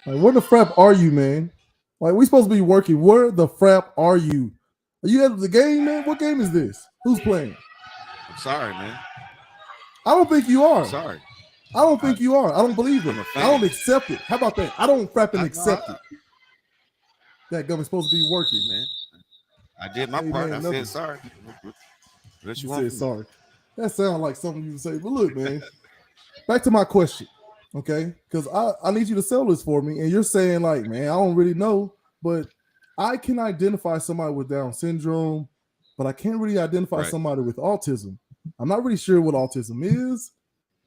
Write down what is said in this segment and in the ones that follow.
Like, where the frap are you, man? Like, we supposed to be working. Where the frap are you? Are you at the game, man? What game is this? Who's playing? I'm sorry, man. I don't think you I'm are. sorry. I don't I, think you are. I don't believe I'm it. a I fan. don't accept it. How about that? I don't frap and I know. accept it. That government's supposed to be working. Man, I did my Hey, part. I man, said nothing. sorry. What You you want said from me? sorry. That sounds like something you would say. But look, man, back to my question, okay? Because I need you to sell this for me. And you're saying, like, man, I don't really know, but I can identify somebody with Down syndrome, but I can't really identify Right, somebody with autism. I'm not really sure what autism is,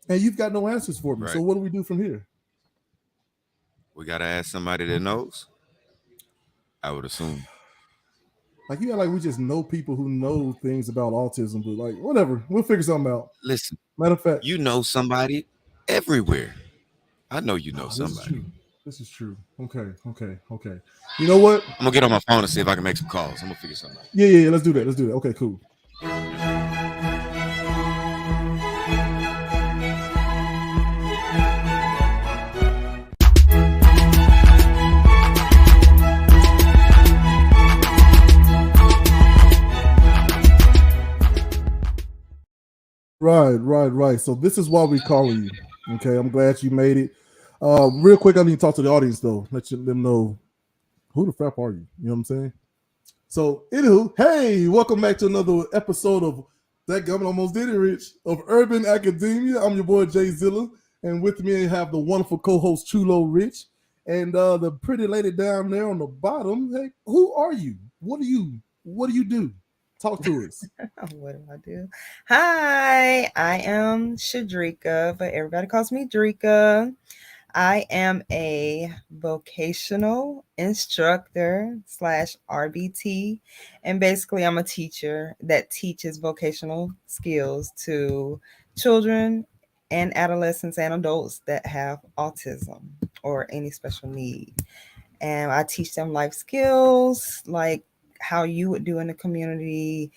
and you've got no answers for me. right. So what do we do from here? We gotta ask somebody that knows. I would assume. Like, you act like we just know people who know things about autism, but like, whatever, we'll figure something out. Listen, Matter of fact, you know somebody everywhere. I know you know oh, this is somebody. true. This is true. Okay, okay, okay. You know what? I'm gonna get on my phone and see if I can make some calls. I'm gonna figure something out. Yeah, yeah, yeah. Let's do that. Let's do that. Okay, cool. Right, right, right. So this is why we calling you. Okay, I'm glad you made it. Real quick, I need to talk to the audience though. Them know who the frap are you. You know what I'm saying? So, anywho, hey, welcome back to another episode of That Government Almost Did It, Rich, of Urban Academia. I'm your boy Jay Zilla, and with me I have the wonderful co-host Chulo Rich, and the pretty lady down there on the bottom. Hey, who are you? What do you? What do you do? Talk to us. What do I do? Hi, I am Shadericka, but everybody calls me Drika. I am a vocational instructor slash RBT, and basically, I'm a teacher that teaches vocational skills to children and adolescents and adults that have autism or any special need. And I teach them life skills like how you would do in the community,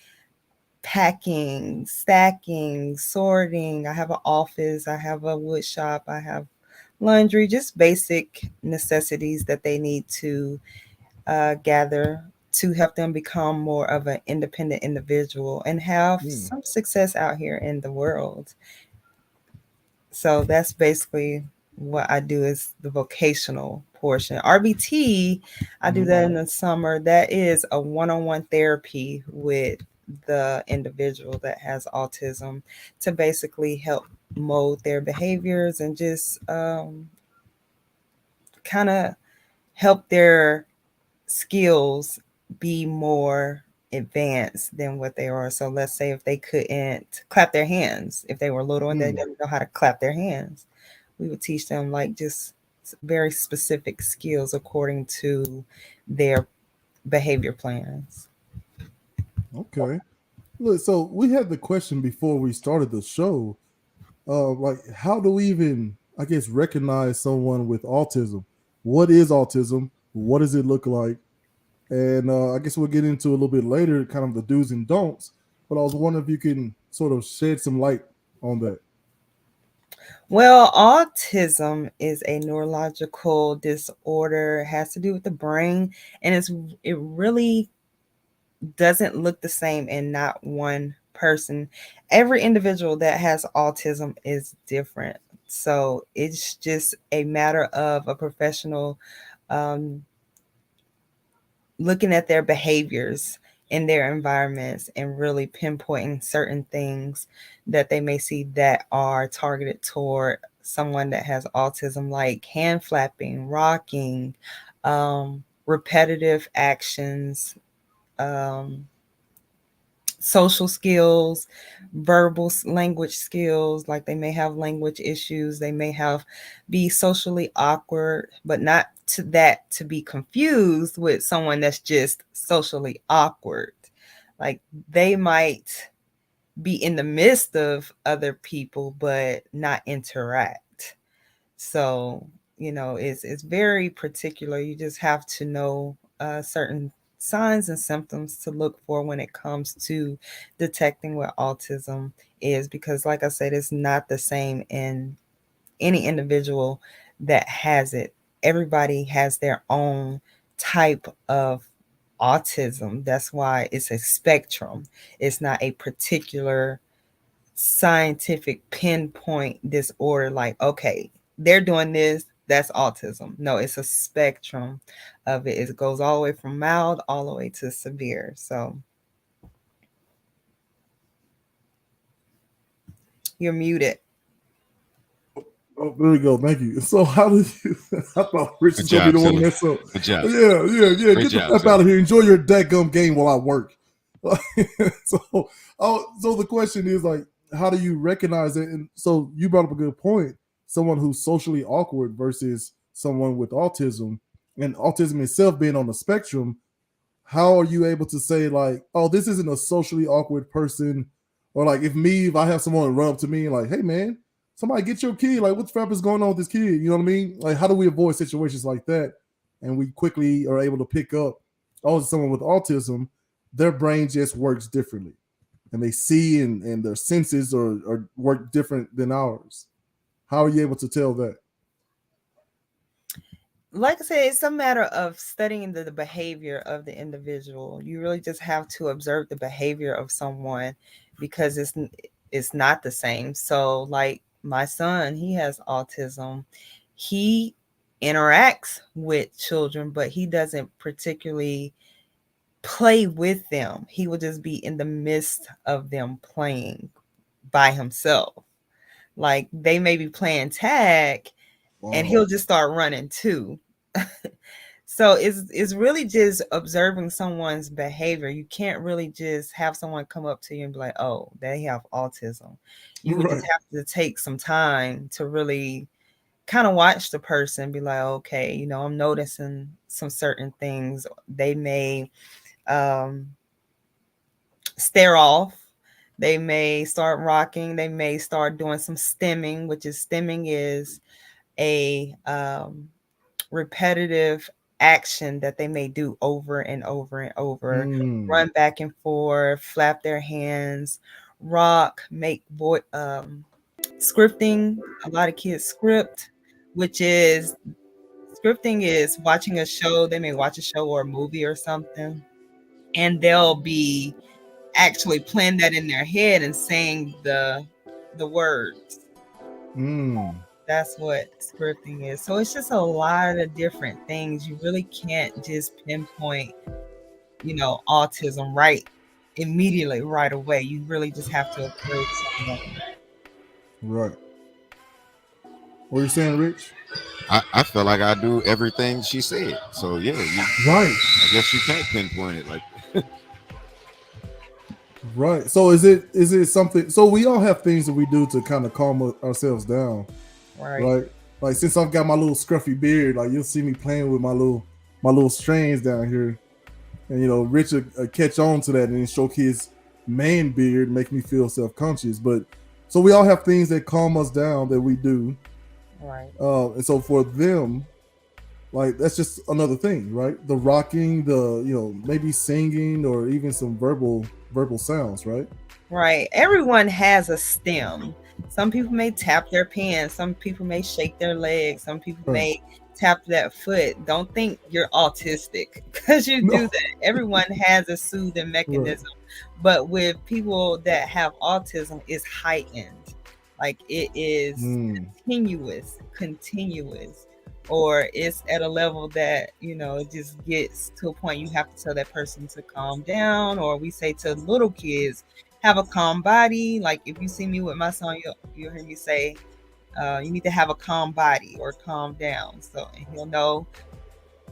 packing, stacking, sorting. I have an office, I have a wood shop, I have laundry, just basic necessities that they need to gather to help them become more of an independent individual and have Mm, some success out here in the world. So that's basically what I do is the vocational portion. RBT, I do mm-hmm. that in the summer. That is a one-on-one therapy with the individual that has autism to basically help mold their behaviors and just kind of help their skills be more advanced than what they are. So let's say if they couldn't clap their hands, if they were little and they Mm. didn't know how to clap their hands, we would teach them like just very specific skills according to their behavior plans. Okay. Look, so we had the question before we started the show. Like, how do we even, I guess, recognize someone with autism? What is autism? What does it look like? And I guess we'll get into a little bit later, kind of the do's and don'ts. But I was wondering if you can sort of shed some light on that. Well, autism is a neurological disorder. It has to do with the brain, and it really doesn't look the same in not one person. Every individual that has autism is different. So it's just a matter of a professional um, looking at their behaviors in their environments and really pinpointing certain things that they may see that are targeted toward someone that has autism, like hand flapping, rocking, repetitive actions, um, social skills, language skills, like they may have language issues, they may have be socially awkward, but not to that to be confused with someone that's just socially awkward. Like they might be in the midst of other people but not interact. So, it's very particular. You just have to know certain signs and symptoms to look for when it comes to detecting what autism is, because, like I said, it's not the same in any individual that has it. everybody has their own type of autism. That's why it's a spectrum. It's not a particular scientific pinpoint disorder like, okay, they're doing this, that's autism. No, it's a spectrum of it. It goes all the way from mild all the way to severe. So you're muted. Oh, there we go. Thank you. So, how did you? I thought Rich Good was gonna be job, the one to Zilla. mess up. Good job. Yeah. Great Get the job, crap Zilla. out of here. Enjoy your dadgum game while I work. so, so the question is like, how do you recognize it? And so you brought up a good point. Someone who's socially awkward versus someone with autism, and autism itself being on the spectrum. How are you able to say like, oh, this isn't a socially awkward person, or like if I have someone run up to me and like, hey man, somebody get your kid, like what the crap is going on with this kid? You know what I mean? Like, how do we avoid situations like that? And we quickly are able to pick up, oh, someone with autism, their brain just works differently, and they see and their senses are work different than ours. How are you able to tell that? Like I said, it's a matter of studying the behavior of the individual. You really just have to observe the behavior of someone because it's not the same. So, like my son, he has autism. He interacts with children, but he doesn't particularly play with them. He will just be in the midst of them playing by himself. Like they may be playing tag and Wow. he'll just start running too. So it's really just observing someone's behavior. You can't really just have someone come up to you and be like, "Oh, they have autism." You would just Right. have to take some time to really kind of watch the person, be like, "Okay, I'm noticing some certain things. They may um, stare off. They may start rocking. They may start doing some stimming, which is stimming is a repetitive action that they may do over and over and over, Mm. run back and forth, flap their hands, rock, make scripting. A lot of kids script, which is scripting is watching a show. They may watch a show or a movie or something, and they'll be actually playing that in their head and saying the words. Mm. That's what scripting is. So it's just a lot of different things. You really can't just pinpoint, autism right immediately, right away. You really just have to observe someone. Right. What are you saying, Rich? I feel like I do everything she said. So yeah, Right. I guess you can't pinpoint it like. Right. So is it something? So we all have things that we do to kind of calm ourselves down, Right. right? Like since I've got my little scruffy beard, like you'll see me playing with my little strands down here, and Richard catch on to that and then stroke his man beard, make me feel self conscious. But so we all have things that calm us down that we do, Right. and so for them, like that's just another thing, right? The rocking, the maybe singing or even some verbal sounds, right? Right. Everyone has a stem. Some people may tap their pen. Some people may shake their legs. Some people Right. may tap that foot. Don't think you're autistic because you do No. that. Everyone has a soothing Right. mechanism. But with people that have autism, it's heightened. Like it is Mm. continuous, or it's at a level that, it just gets to a point you have to tell that person to calm down. Or we say to little kids, have a calm body. Like if you see me with my son, you'll hear me say, you need to have a calm body or calm down. So, and he'll know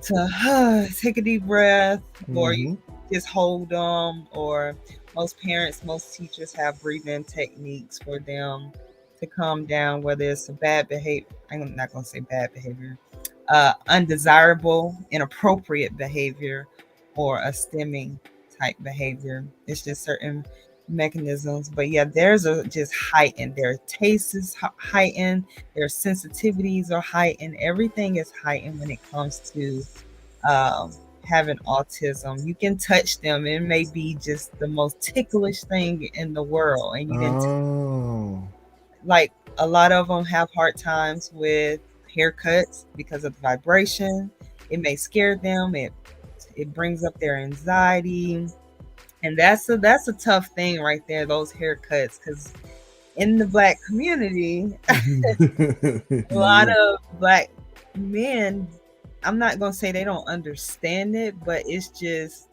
to take a deep breath, or you Mm-hmm. just hold them. Or most parents, most teachers have breathing techniques for them to calm down, whether it's a bad behavior. I'm not going to say bad behavior, undesirable, inappropriate behavior, or a stimming type behavior. It's just certain mechanisms. But yeah, there's a just heightened. Their taste is heightened. Their sensitivities are heightened. Everything is heightened when it comes to um, having autism. You can touch them. It may be just the most ticklish thing in the world, and you didn't Oh. like a lot of them have hard times with haircuts because of the vibration. It may scare them. It brings up their anxiety, and that's a tough thing right there. Those haircuts, because in the Black community, a lot Yeah. of Black men, I'm not gonna say they don't understand it, but it's just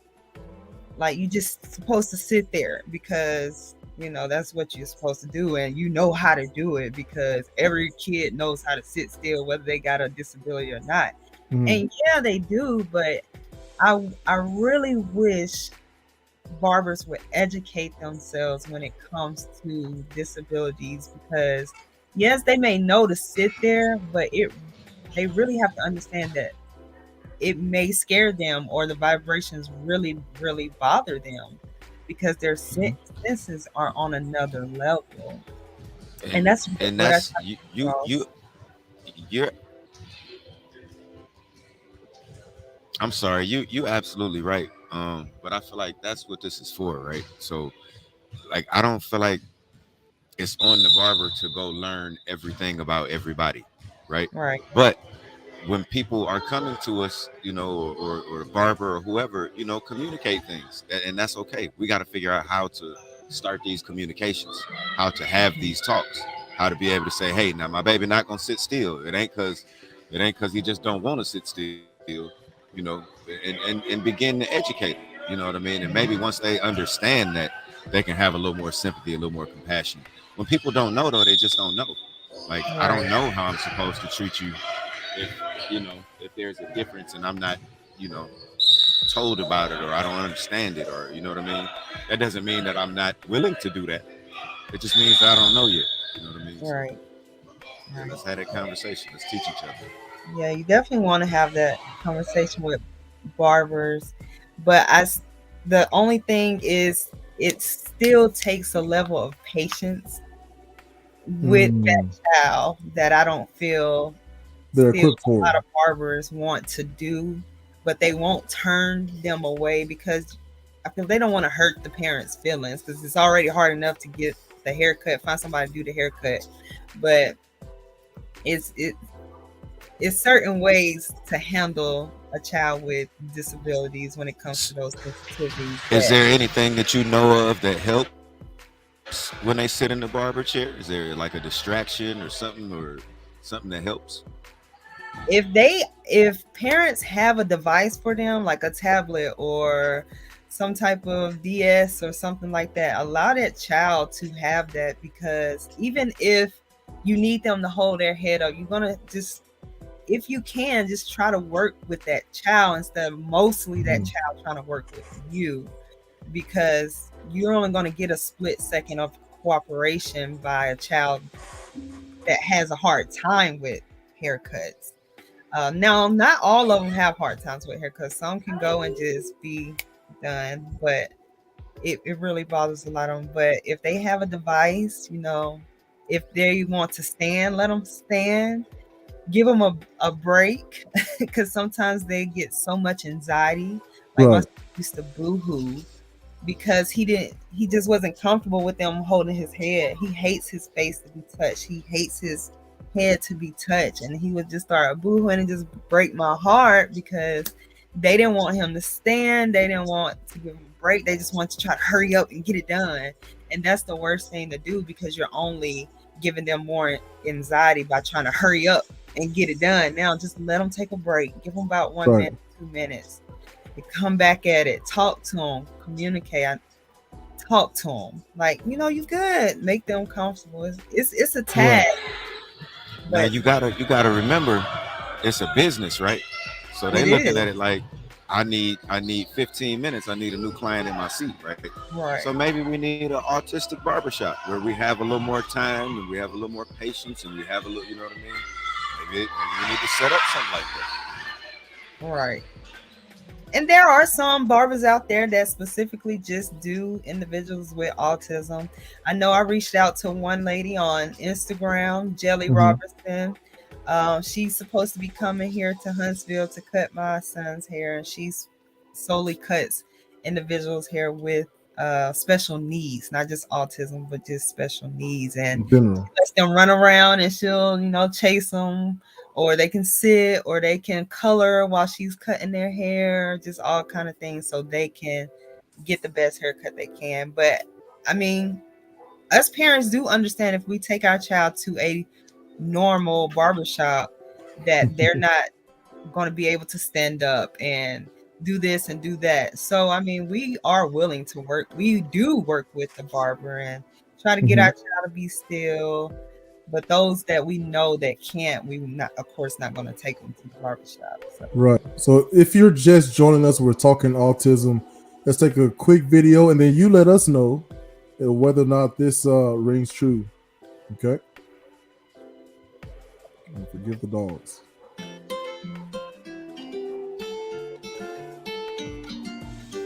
like you just supposed to sit there because that's what you're supposed to do, and you know how to do it because every kid knows how to sit still, whether they got a disability or not. Mhm. And yeah, they do, but I really wish barbers would educate themselves when it comes to disabilities, because yes, they may know to sit there, but they really have to understand that it may scare them, or the vibrations really really bother them, because their Mhm. senses are on another level. And and that's and what I that's try to get across. you're I'm sorry, you absolutely right. But I feel like that's what this is for, right? So like I don't feel like it's on the barber to go learn everything about everybody, right? Right. But when people are coming to us, or the barber or whoever, communicate things, and that's okay. We got to figure out how to start these communications, how to have these talks, how to be able to say, "Hey, now my baby not gonna sit still. It ain't cause he just don't want to sit still, you know." And begin to educate them. You know what I mean? And maybe once they understand that, they can have a little more sympathy, a little more compassion. When people don't know, though, they just don't know. Like I Right. don't know how I'm supposed to treat you if if there's a difference and I'm not you know told about it, or I don't understand it, or you know what I mean. That doesn't mean that I'm not willing to do that. It just means that I don't know yet. You know what I mean. So Right. yeah, Right. let's have that conversation. Let's teach each other. Yeah, you definitely want to have that conversation with barbers, but the only thing is it still takes a level of patience with Mm. that child that I don't feel They're still equipped a for it. lot of barbers want to do, but they won't turn them away because I feel they don't want to hurt the parents' feelings, because it's already hard enough to get the haircut, find somebody to do the haircut. But it's it it's certain ways to handle a child with disabilities when it comes to those sensitivities Is that there anything that you know of that helps when they sit in the barber chair? Is there like a distraction or something that helps? if parents have a device for them, like a tablet or some type of DS or something like that, allow that child to have that, because even if you need them to hold their head up, you're gonna just, if you can, just try to work with that child instead of mostly that Mhm. child trying to work with you, because you're only going to get a split second of cooperation by a child that has a hard time with haircuts. Now, not all of them have hard times with haircuts. Some can go and just be done, but it really bothers a lot of them. But if they have a device, if they want to stand, let them stand. Give them a break, because sometimes they get so much anxiety. Like my Right. son used to boo-hoo because he just wasn't comfortable with them holding his head. He hates his face to be touched. He hates his head to be touched. And he would just start boohooing and just break my heart, because they didn't want him to stand. They didn't want to give him a break. They just want to try to hurry up and get it done. And that's the worst thing to do, because you're only giving them more anxiety by trying to hurry up and get it done. Now just let them take a break. Give them about 1 minute, Right. 2 minutes, and come back at it. Talk to them, communicate. Talk to them like, you good. Make them comfortable. It's a tag, Right. Now but you gotta remember, it's a business, right? So they it looking is. at it like, I need 15 minutes. I need a new client in my seat, right? So Right. maybe we need an autistic barbershop where we have a little more time and we have a little more patience and we have a little, you know what I mean? Maybe we need to set up something like that. Right. And there are some barbers out there that specifically just do individuals with autism. I know I reached out to one lady on Instagram, Jelly Hmm. Robertson. She's supposed to be coming here to Huntsville to cut my son's hair, and she's solely cuts individuals' hair with special needs, not just autism, but just special needs. And In general. lets them run around, and she'll, chase them or they can sit, or they can color while she's cutting their hair, just all kind of things so they can get the best haircut they can. But I mean, us parents do understand if we take our child to a normal barbershop that they're not going to be able to stand up and do this and do that. So I mean, we are willing to work. We do work with the barber and try to get our Mhm. child to be still. But those that we know that can't, we not, of course, not going to take them to the barbershop. So Right. So if you're just joining us, we're talking autism. Let's take a quick video, and then you let us know whether or not this rings true. Okay. And forgive the dogs.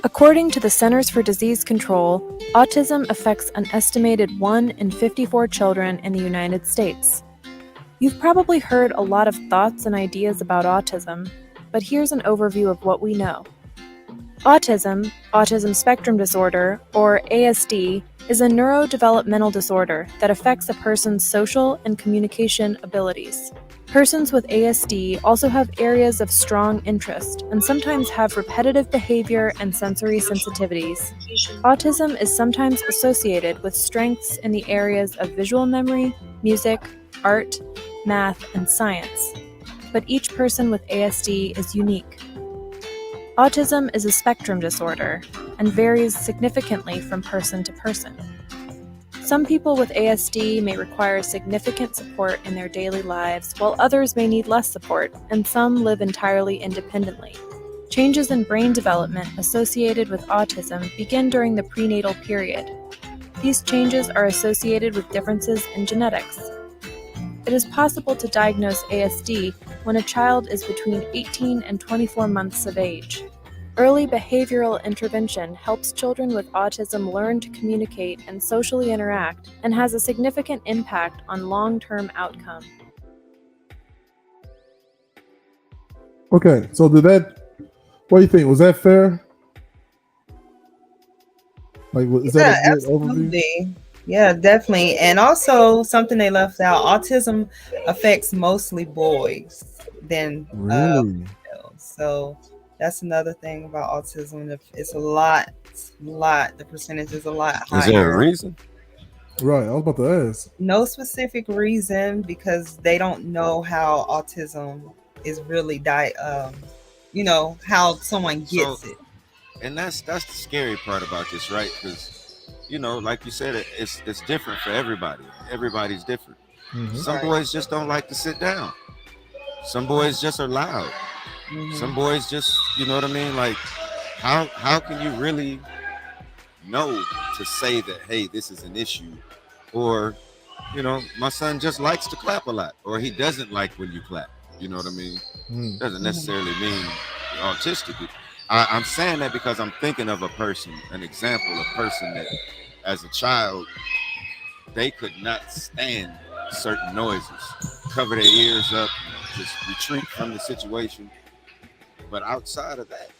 According to the Centers for Disease Control, autism affects an estimated 1 in 54 children in the United States. You've probably heard a lot of thoughts and ideas about autism, but here's an overview of what we know. Autism, autism spectrum disorder, or ASD, is a neurodevelopmental disorder that affects a person's social and communication abilities. Persons with ASD also have areas of strong interest and sometimes have repetitive behavior and sensory sensitivities. Autism is sometimes associated with strengths in the areas of visual memory, music, art, math, and science. But each person with ASD is unique. Autism is a spectrum disorder and varies significantly from person to person. Some people with ASD may require significant support in their daily lives, while others may need less support, and some live entirely independently. Changes in brain development associated with autism begin during the prenatal period. These changes are associated with differences in genetics. It is possible to diagnose ASD when a child is between 18 and 24 months of age. Early behavioral intervention helps children with autism learn to communicate and socially interact and has a significant impact on long-term outcome. Okay. So did that? What do you think? Was that fair? Like, is that a yeah, good overview? absolutely. Yeah, definitely. And also something they left out, autism affects mostly boys than Really? girls. So that's another thing about autism. It's a lot. The percentage is a lot Is there a higher. reason? Right. I was about to ask. No specific reason because they don't know how autism is really how someone So, gets it. and that's the scary part about this, right? Because like you said, it's different for everybody. Everybody's different. Mhm. Some Right. boys just don't like to sit down. Some boys just are loud. Some Hmm. boys just, you know what I mean? Like, how can you really know to say that, hey, this is an issue, or my son just likes to clap a lot, or he doesn't like when you clap. You know what I mean? Mhm. Doesn't Hmm. necessarily mean you're autistic. I'm saying that because I'm thinking of a person, an example, a person that, as a child, they could not stand certain noises, cover their ears up, just retreat from the situation. But outside of that,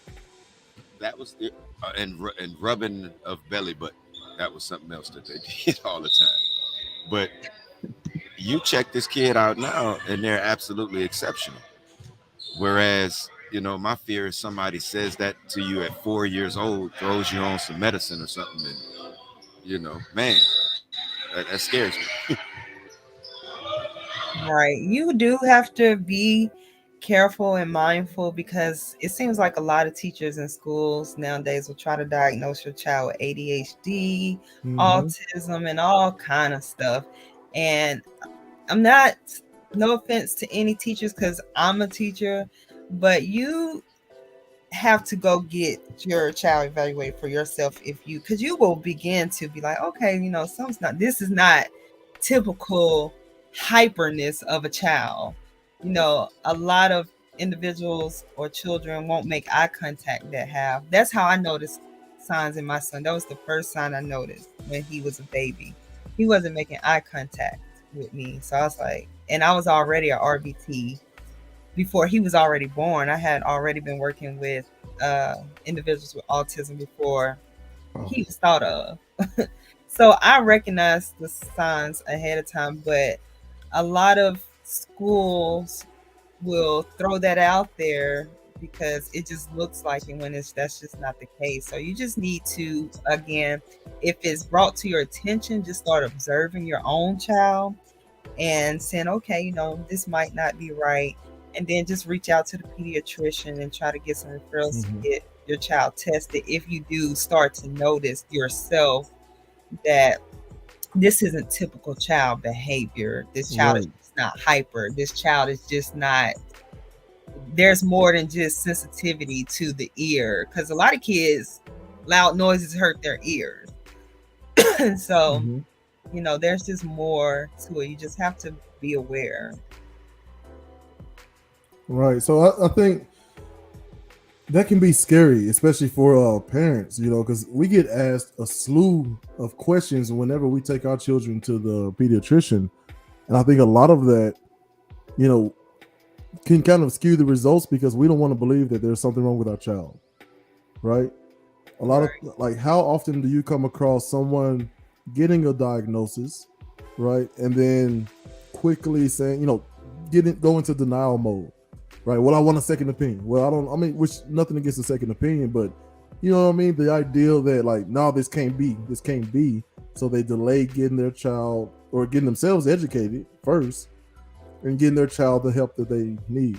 that was the and rubbing of belly button. That was something else that they did all the time. But you check this kid out now, and they're absolutely exceptional. Whereas, my fear is somebody says that to you at 4 years old, throws you on some medicine or something, and man, that scares me. Right. You do have to be careful and mindful because it seems like a lot of teachers in schools nowadays will try to diagnose your child with ADHD, Mhm. autism, and all kind of stuff. And I'm not, no offense to any teachers because I'm a teacher, but you have to go get your child evaluated for yourself because you will begin to be like, okay, this is not typical hyperness of a child. A lot of individuals or children won't make eye contact that's how I noticed signs in my son. That was the first sign I noticed when he was a baby. He wasn't making eye contact with me. So I was like, and I was already a RBT before he was already born. I had already been working with uh, individuals with autism before Wow. he was thought of. So I recognized the signs ahead of time, but a lot of schools will throw that out there because it just looks like it when that's just not the case. So you just need to, again, if it's brought to your attention, just start observing your own child and saying, okay, this might not be right. And then just reach out to the pediatrician and try to get some referrals to get your child tested if you do start to notice yourself that this isn't typical child behavior. This child is just not hyper. This child is just not, there's more than just sensitivity to the ear, because a lot of kids, loud noises hurt their ears. So, there's just more to it. You just have to be aware. Right. So I think that can be scary, especially for parents, because we get asked a slew of questions whenever we take our children to the pediatrician. And I think a lot of that, can kind of skew the results because we don't want to believe that there's something wrong with our child. Right. A lot of, like, how often do you come across someone getting a diagnosis, right, and then quickly saying, go into denial mode, right? Well, I want a second opinion. Well, which nothing against a second opinion, but you know what I mean? The idea that, like, no, this can't be. So they delay getting their child or getting themselves educated first and getting their child the help that they need.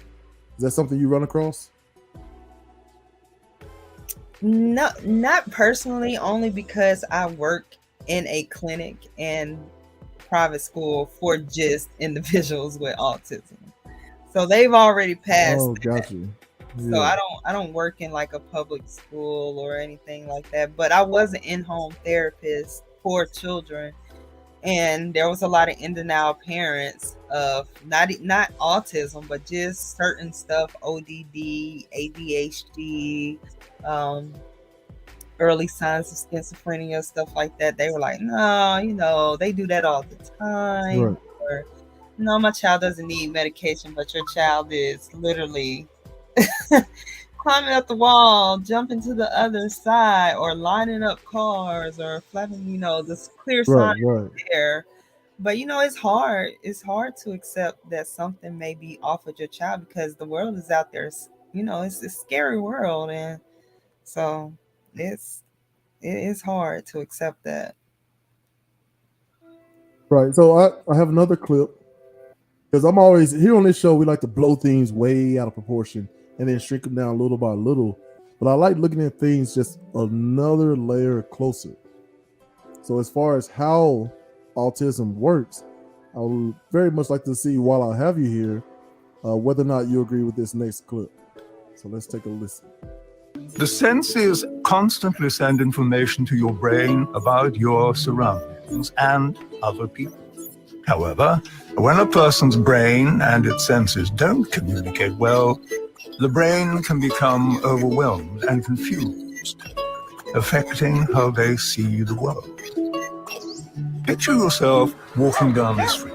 Is that something you run across? No, not personally, only because I work in a clinic and private school for just individuals with autism. So they've already passed. Oh, got you. Yeah. So I don't work in like a public school or anything like that. But I was an in-home therapist for children, and there was a lot of in denial parents of not autism, but just certain stuff, ODD, ADHD, early signs of schizophrenia, stuff like that. They were like, no, they do that all the time. Right. Or, no, my child doesn't need medication, but your child is literally climbing up the wall, jumping to the other side, or lining up cars, or flapping, this clear sign there. But it's hard. It's hard to accept that something may be off with your child because the world is out there. It's a scary world, and so it is hard to accept that. Right. So I have another clip, because I'm always here on this show. We like to blow things way out of proportion and then shrink them down little by little. But I like looking at things just another layer closer. So as far as how autism works, I would very much like to see, while I have you here, whether or not you agree with this next clip. So let's take a listen. The senses constantly send information to your brain about your surroundings and other people. However, when a person's brain and its senses don't communicate well, the brain can become overwhelmed and confused, affecting how they see the world. Picture yourself walking down the street.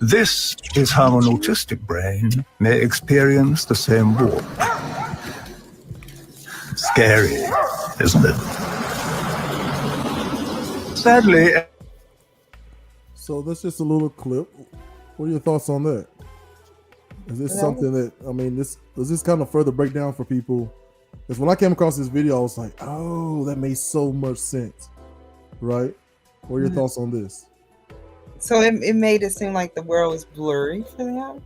This is how an autistic brain may experience the same walk. Scary, isn't it? Sadly. So that's just a little clip. What are your thoughts on that? Is this something that, does this kind of further break down for people? Because when I came across this video, I was like, oh, that made so much sense, right? What are your thoughts on this? So it made it seem like the world was blurry for them?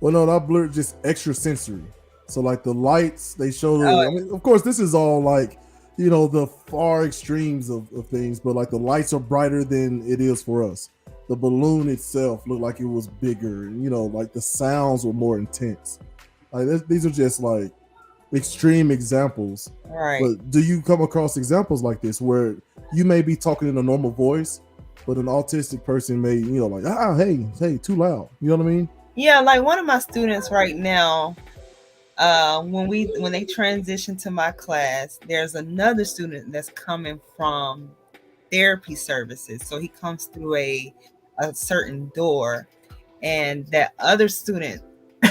Well, no, not blurry, just extra sensory. So like the lights, they show of course, this is all like, the far extremes of things, but like the lights are brighter than it is for us. The balloon itself looked like it was bigger, and like the sounds were more intense. Like these are just like extreme examples. Right. But do you come across examples like this where you may be talking in a normal voice, but an autistic person may, hey, too loud. You know what I mean? Yeah, like one of my students right now, when they transition to my class, there's another student that's coming from therapy services. So he comes through a certain door, and that other student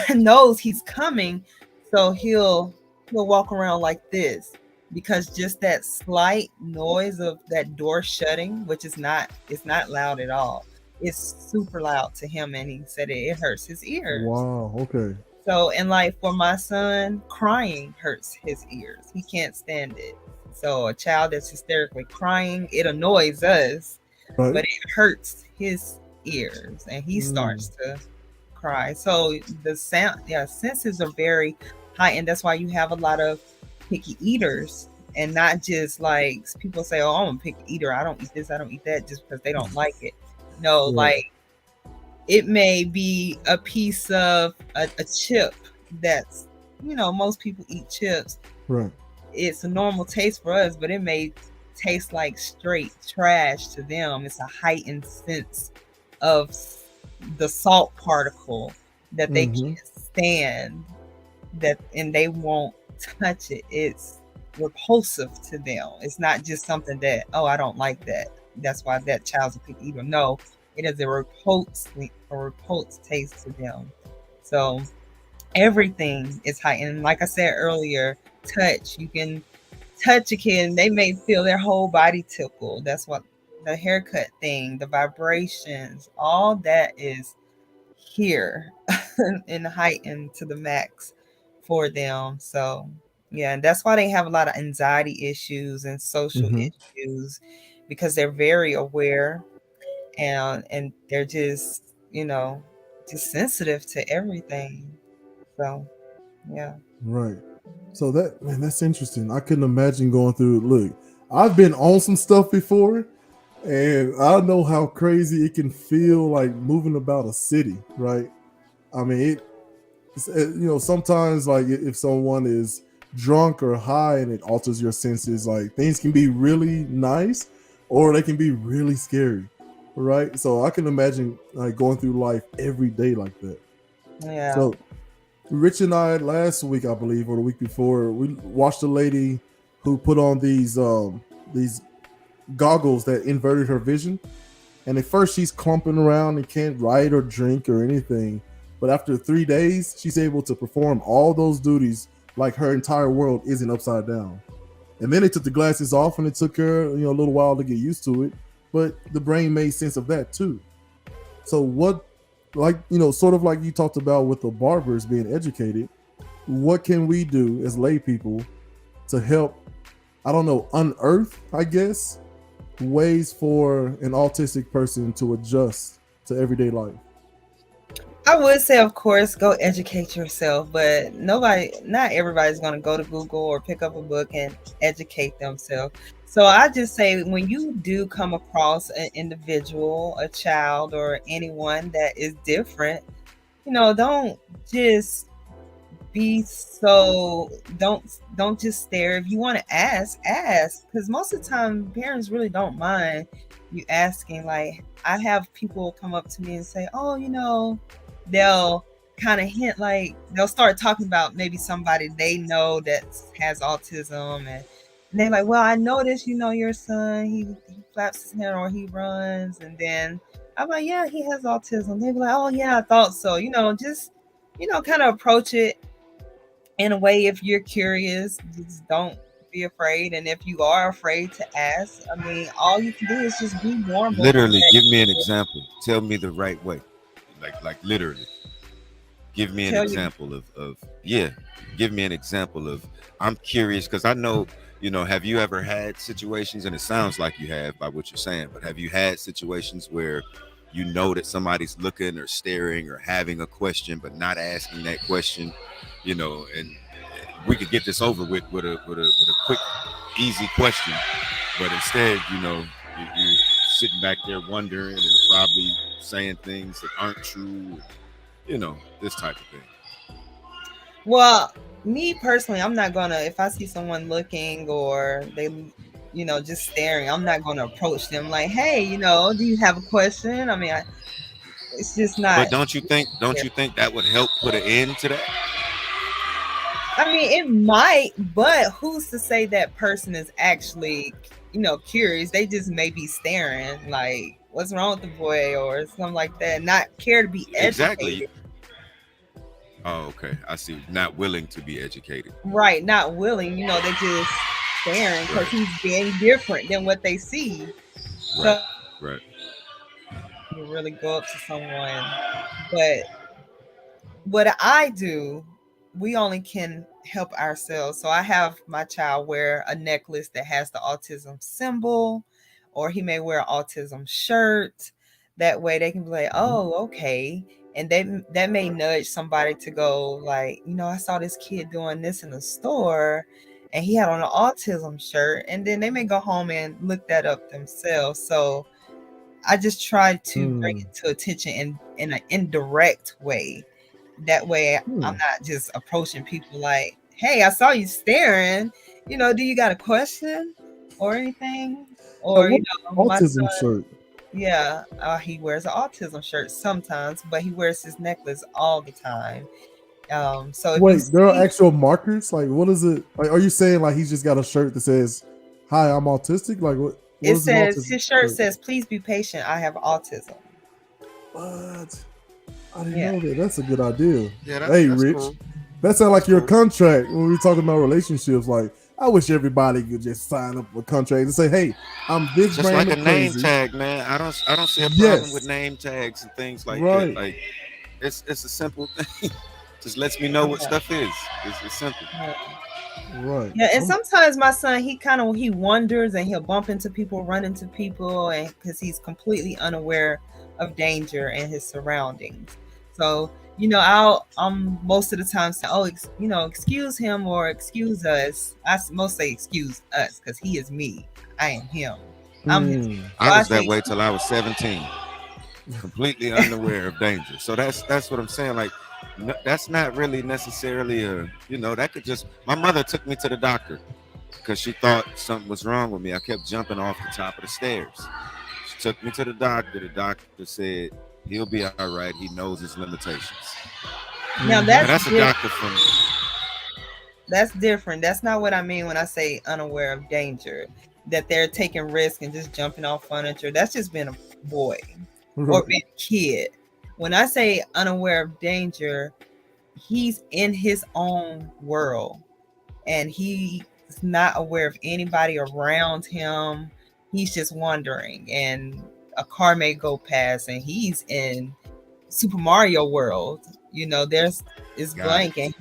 knows he's coming, so he'll walk around like this. because just that slight noise of that door shutting, which is not, it's not loud at all. It's super loud to him, and he said it hurts his ears. Wow. Okay. So, and like for my son, crying hurts his ears. He can't stand it. So, a child that's hysterically crying, it annoys us, Right. but it hurts his ears, and he starts to cry. So, the sound, yeah, senses are very heightened. That's why you have a lot of picky eaters, and not just like people say, "Oh, I'm a picky eater. I don't eat this, I don't eat that," just because they don't like it. No, Right. like it may be a piece of a chip that's, most people eat chips. Right. It's a normal taste for us, but it may taste like straight trash to them. It's a heightened sense of the salt particle that they Mm-hmm. can't stand, that, and they won't touch it. It's repulsive to them. It's not just something that, oh, I don't like that, that's why that child's a picky eater. No, it is a repulsed taste to them. So everything is heightened. Like I said earlier, touch. You can touch a kid and they may feel their whole body tickle. That's what the haircut thing, the vibrations, all that is here and heightened to the max for them. So yeah, and that's why they have a lot of anxiety issues and social Mm-hmm. issues, because they're very aware, and they're just, just sensitive to everything. So yeah. Right. So that, man, that's interesting. I couldn't imagine going through. Look, I've been on some stuff before, and I know how crazy it can feel like moving about a city. Right. I mean, sometimes like if someone is drunk or high and it alters your senses, like things can be really nice or they can be really scary. Right. So I can imagine like going through life every day like that. Yeah. So Rich and I last week, I believe, or the week before, we watched a lady who put on these goggles that inverted her vision. And at first, she's clumping around and can't write or drink or anything. But after 3 days, she's able to perform all those duties like her entire world isn't upside down. And then they took the glasses off, and it took her, a little while to get used to it. But the brain made sense of that too. So what, like, sort of like you talked about with the barbers being educated, what can we do as lay people to help, I don't know, unearth, I guess, ways for an autistic person to adjust to everyday life? I would say, of course, go educate yourself, but not everybody's going to go to Google or pick up a book and educate themselves. So I just say, when you do come across an individual, a child, or anyone that is different, don't just be so, don't just stare. If you want to ask, because most of the time parents really don't mind you asking. Like, I have people come up to me and say, oh, they'll kind of hint, like they'll start talking about maybe somebody they know that has autism, and they're like, well, I noticed, your son, he flaps his hand or he runs, and then I'm like, yeah, he has autism. They be like, oh yeah, I thought so. Just kind of approach it in a way. If you're curious, just don't be afraid, and if you are afraid to ask, I mean, all you can do is just be normal. Literally, give me an example. Tell me the right way. Like literally. Give me an example of yeah. Give me an example of, I'm curious because I know, have you ever had situations, and it sounds like you have by what you're saying, but have you had situations where that somebody's looking or staring or having a question but not asking that question, and we could get this over with a quick, easy question, but instead, you're sitting back there wondering and probably saying things that aren't true, this type of thing. Well, me personally, I'm not gonna, if I see someone looking or they, just staring, I'm not gonna approach them like, hey, do you have a question? I mean, it's just not. But don't you think that would help put an end to that? I mean, it might, but who's to say that person is actually, curious? They just may be staring like, what's wrong with the boy or something like that, not care to be educated. Exactly. Oh, okay. I see. Not willing to be educated. Right. Not willing. They staring because he's being different than what they see. Right. So Right. you really go up to someone. But what I do, we only can help ourselves. So I have my child wear a necklace that has the autism symbol, or he may wear an autism shirt. That way they can be like, oh, okay. And that may nudge somebody to go like, I saw this kid doing this in the store and he had on an autism shirt. And then they may go home and look that up themselves. So I just try to bring it to attention in an indirect way. That way I'm not just approaching people like, hey, I saw you staring. Do you got a question or anything? Or, my autism son, shirt. yeah, he wears an autism shirt sometimes, but he wears his necklace all the time. So if you Wait, there are see, actual markers? Like, what is it? Like, are you saying like he's just got a shirt that says, "Hi, I'm autistic"? Like, what it is an says, autism his shirt says, please be patient, I have autism. What? I didn't Yeah. know that. That's a good idea. Yeah, Hey, that's Rich, cool. that sounds like That's your cool. contract when we were talking about relationships. Like, I wish everybody could just sign up a contract and say, "Hey, I'm this Just brand like of a name crazy." tag, man. I don't see a problem Yes, with name tags and things like that. right, Like it's a simple thing. Just lets me know what Yeah. stuff is. It's simple. Yeah. right. Yeah, and sometimes my son, he wanders and he'll bump into people, run into people, and because he's completely unaware of danger and his surroundings. So I'm most of the time say, oh, excuse him or excuse us. Most say excuse us because he is me, I am him. I'm his. So I I was that say, way till I was 17, completely unaware of danger. So that's what I'm saying. Like that's not really necessarily that could just. My mother took me to the doctor because she thought something was wrong with me. I kept jumping off the top of the stairs. She took me to the doctor. The doctor said he'll be all right. He knows his limitations. now Now that's that's a different. doctor from. That's different. That's not what I mean when I say unaware of danger. That they're taking risk and just jumping off furniture. That's just being a boy or being a kid. When I say unaware of danger, he's in his own world and he's not aware of anybody around him. He's just wandering and a car may go past and he's in Super Mario World. There's is Got it. blank and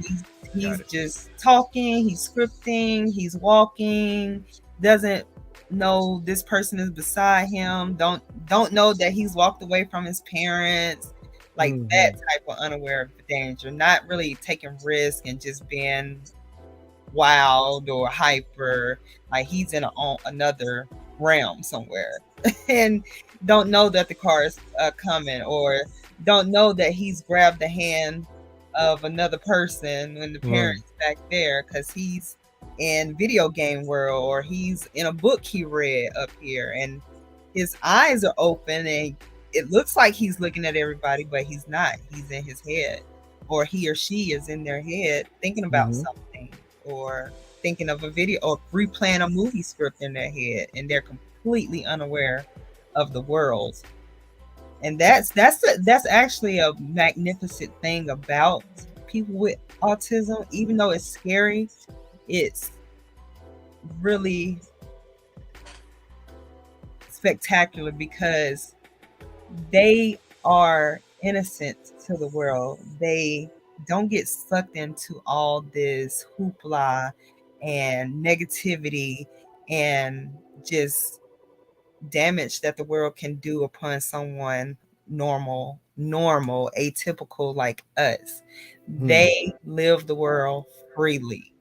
he's Got it. just talking, he's scripting, he's walking, doesn't know this person is beside him, don't know that he's walked away from his parents, like that type of unaware of danger, not really taking risk and just being wild or hyper, like he's in another realm somewhere and don't know that the car is coming, or don't know that he's grabbed the hand of another person when the parents back there because he's in video game world or he's in a book he read up here and his eyes are open and it looks like he's looking at everybody, but he's not. He's in his head, or he or she is in their head thinking about something or thinking of a video or replaying a movie script in their head, and they're completely unaware of the world. And that's actually a magnificent thing about people with autism. Even though it's scary, it's really spectacular because they are innocent to the world. They don't get sucked into all this hoopla and negativity and just damage that the world can do upon someone normal, atypical like us. They live the world freely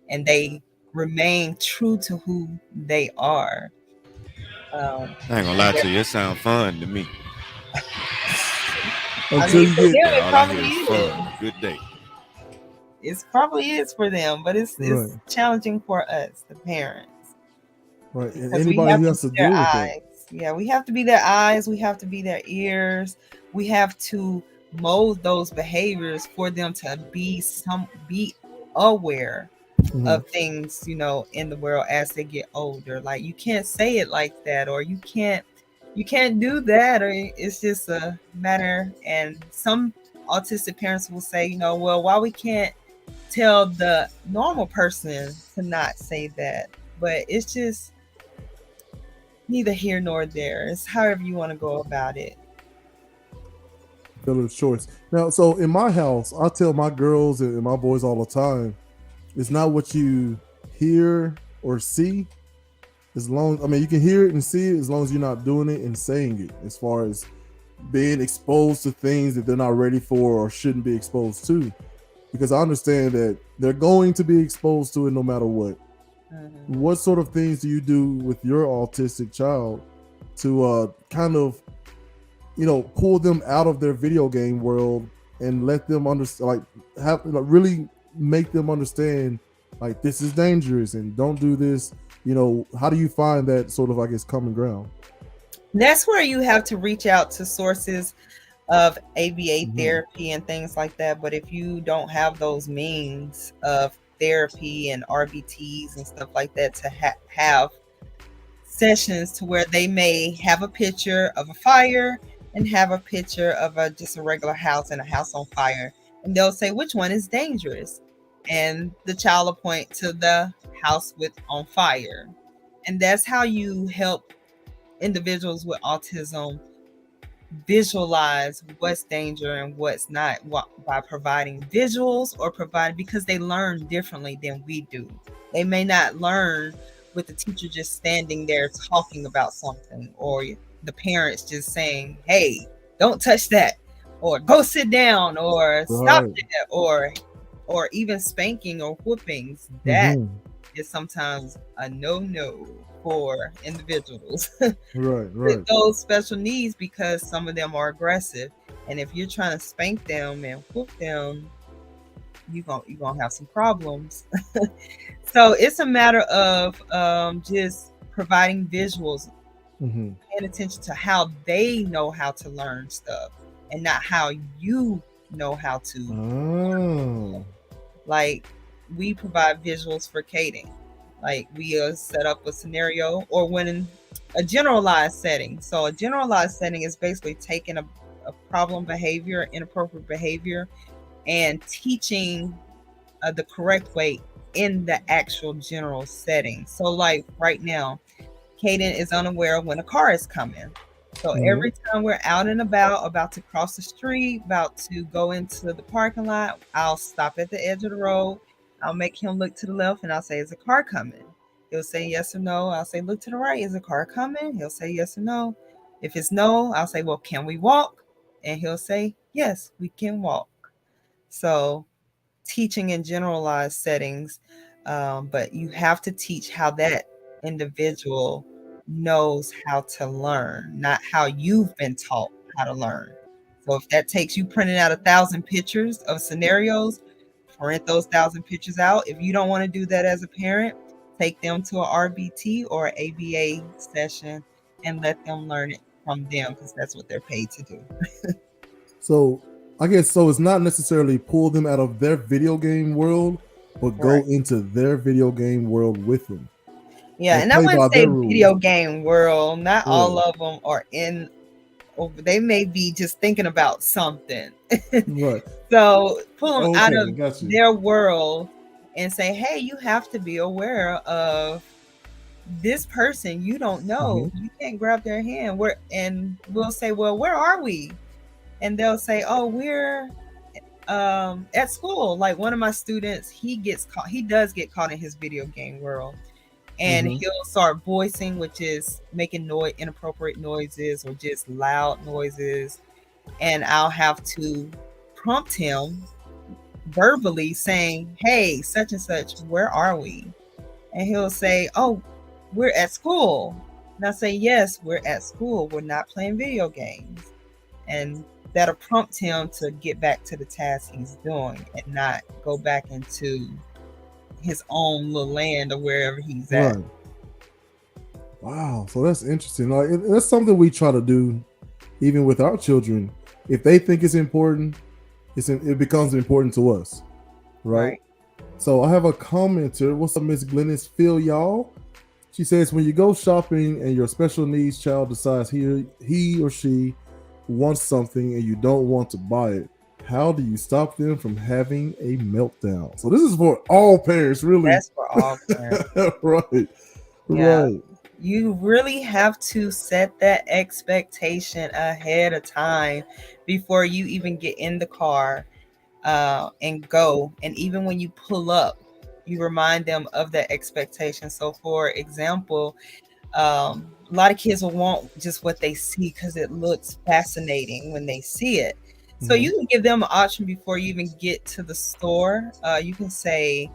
and they remain true to who they are. I ain't gonna lie to you. It sound fun to me. Until you for get them, it All I probably hear is is. fun. Good day. It probably is for them, but it's challenging for us, the parents. Right, and Because we anybody have who to has to be their deal with it. eyes. Yeah, we have to be their eyes. We have to be their ears. We have to mold those behaviors for them to be aware of things, in the world as they get older. Like you can't say it like that, or you can't do that, or it's just a matter. And some autistic parents will say, well, why we can't tell the normal person to not say that, but it's just neither here nor there. It's however you want to go about it. Dealer's choice. Now, so in my house, I tell my girls and my boys all the time, it's not what you hear or see. As long, I mean, you can hear it and see it as long as you're not doing it and saying it. As far as being exposed to things that they're not ready for or shouldn't be exposed to, because I understand that they're going to be exposed to it no matter what. Mm-hmm. What sort of things do you do with your autistic child to kind of, you know, pull them out of their video game world and let them understand, like, have, like, really make them understand, like, this is dangerous and don't do this. You know, how do you find that sort of, I guess, common ground? That's where you have to reach out to sources of ABA therapy and things like that. But if you don't have those means of therapy and RBTs and stuff like that to have sessions to where they may have a picture of a fire and have a picture of just a regular house and a house on fire, and they'll say which one is dangerous, and the child will point to the house with on fire. And that's how you help individuals with autism visualize what's danger and what's not, by providing visuals or because they learn differently than we do. They may not learn with the teacher just standing there talking about something, or the parents just saying, hey, don't touch that, or go sit down, or stop that, or even spanking or whoopings. That is sometimes a no for individuals with those special needs, because some of them are aggressive, and if you're trying to spank them and whoop them, you're gonna have some problems. So it's a matter of just providing visuals, paying attention to how they know how to learn stuff and not how you know how to. Like, we provide visuals for Kaden. Like, we set up a scenario, or when in a generalized setting. So a generalized setting is basically taking a problem behavior, inappropriate behavior, and teaching the correct way in the actual general setting. So like right now, Kaden is unaware of when a car is coming. So every time we're out and about to cross the street, about to go into the parking lot, I'll stop at the edge of the road. I'll make him look to the left, and I'll say, is a car coming? He'll say yes or no. I'll say, look to the right. Is a car coming? He'll say yes or no. If it's no, I'll say, well, can we walk? And he'll say, yes, we can walk. So teaching in generalized settings, but you have to teach how that individual knows how to learn, not how you've been taught how to learn. So if that takes you printing out 1,000 pictures of scenarios, print those 1,000 pictures out. If you don't want to do that as a parent, take them to a RBT or an ABA session and let them learn it from them, because that's what they're paid to do. So I guess, so it's not necessarily pull them out of their video game world, but go into their video game world with them. Yeah, and I wouldn't say video game world. Not all of them are in. They may be just thinking about something. So pull them out of their world and say, hey, you have to be aware of this person you don't know. You can't grab their hand. And we'll say, well, where are we? And they'll say, oh, we're at school. Like one of my students, he does get caught in his video game world. And he'll start voicing, which is making inappropriate noises or just loud noises. And I'll have to prompt him verbally saying, hey, such and such, where are we? And he'll say, oh, we're at school. And I say, yes, we're at school. We're not playing video games. And that'll prompt him to get back to the task he's doing and not go back into his own little land or wherever he's at. Wow, so that's interesting. Like, that's something we try to do even with our children. If they think it's important, it becomes important to us, right? So I have a commenter. What's up, Miss Glennis? Phil, y'all. She says, when you go shopping and your special needs child decides he or she wants something and you don't want to buy it, how do you stop them from having a meltdown? So this is for all parents, really. That's for all parents. Right. Yeah. Right. You really have to set that expectation ahead of time before you even get in the car and go. And even when you pull up, you remind them of that expectation. So, for example, a lot of kids will want just what they see because it looks fascinating when they see it. So Mhm. you can give them an option before you even get to the store. You can say,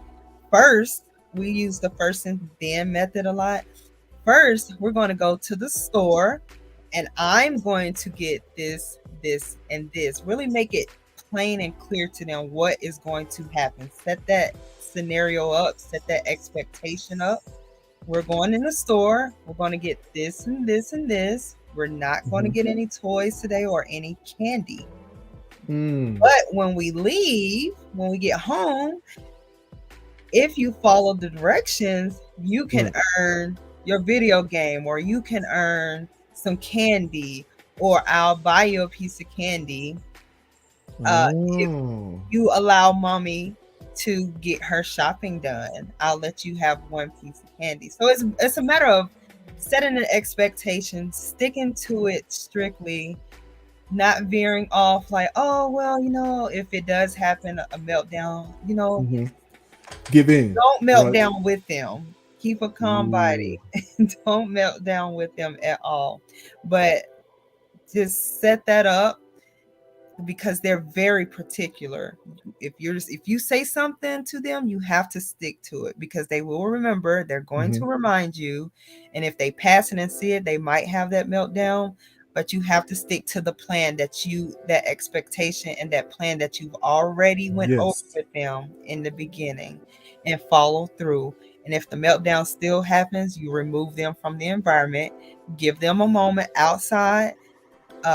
first, we use the first and then method a lot. First, we're going to go to the store and I'm going to get this, this, and this. Really make it plain and clear to them what is going to happen. Set that scenario up, set that expectation up. We're going in the store. We're going to get this and this and this. We're not going to Mhm. get any toys today or any candy. Mm. But when we leave, when we get home, if you follow the directions, you can Right. earn your video game or you can earn some candy or I'll buy you a piece of candy if Oh. you allow mommy to get her shopping done. I'll let you have one piece of candy. So it's a matter of setting an expectation, sticking to it strictly, not veering off like, oh well, if it does happen, a meltdown, Mhm. Give in. don't melt Right. down with them. Keep a calm body. Ooh. Don't melt down with them at all. But just set that up because they're very particular. If you say something to them, you have to stick to it because they will remember. They're going to Mhm. remind you, and if they pass it and see it, they might have that meltdown. But you have to stick to the plan that expectation and that plan that you've already went over Yes. with them in the beginning, and follow through. And if the meltdown still happens, you remove them from the environment, give them a moment outside,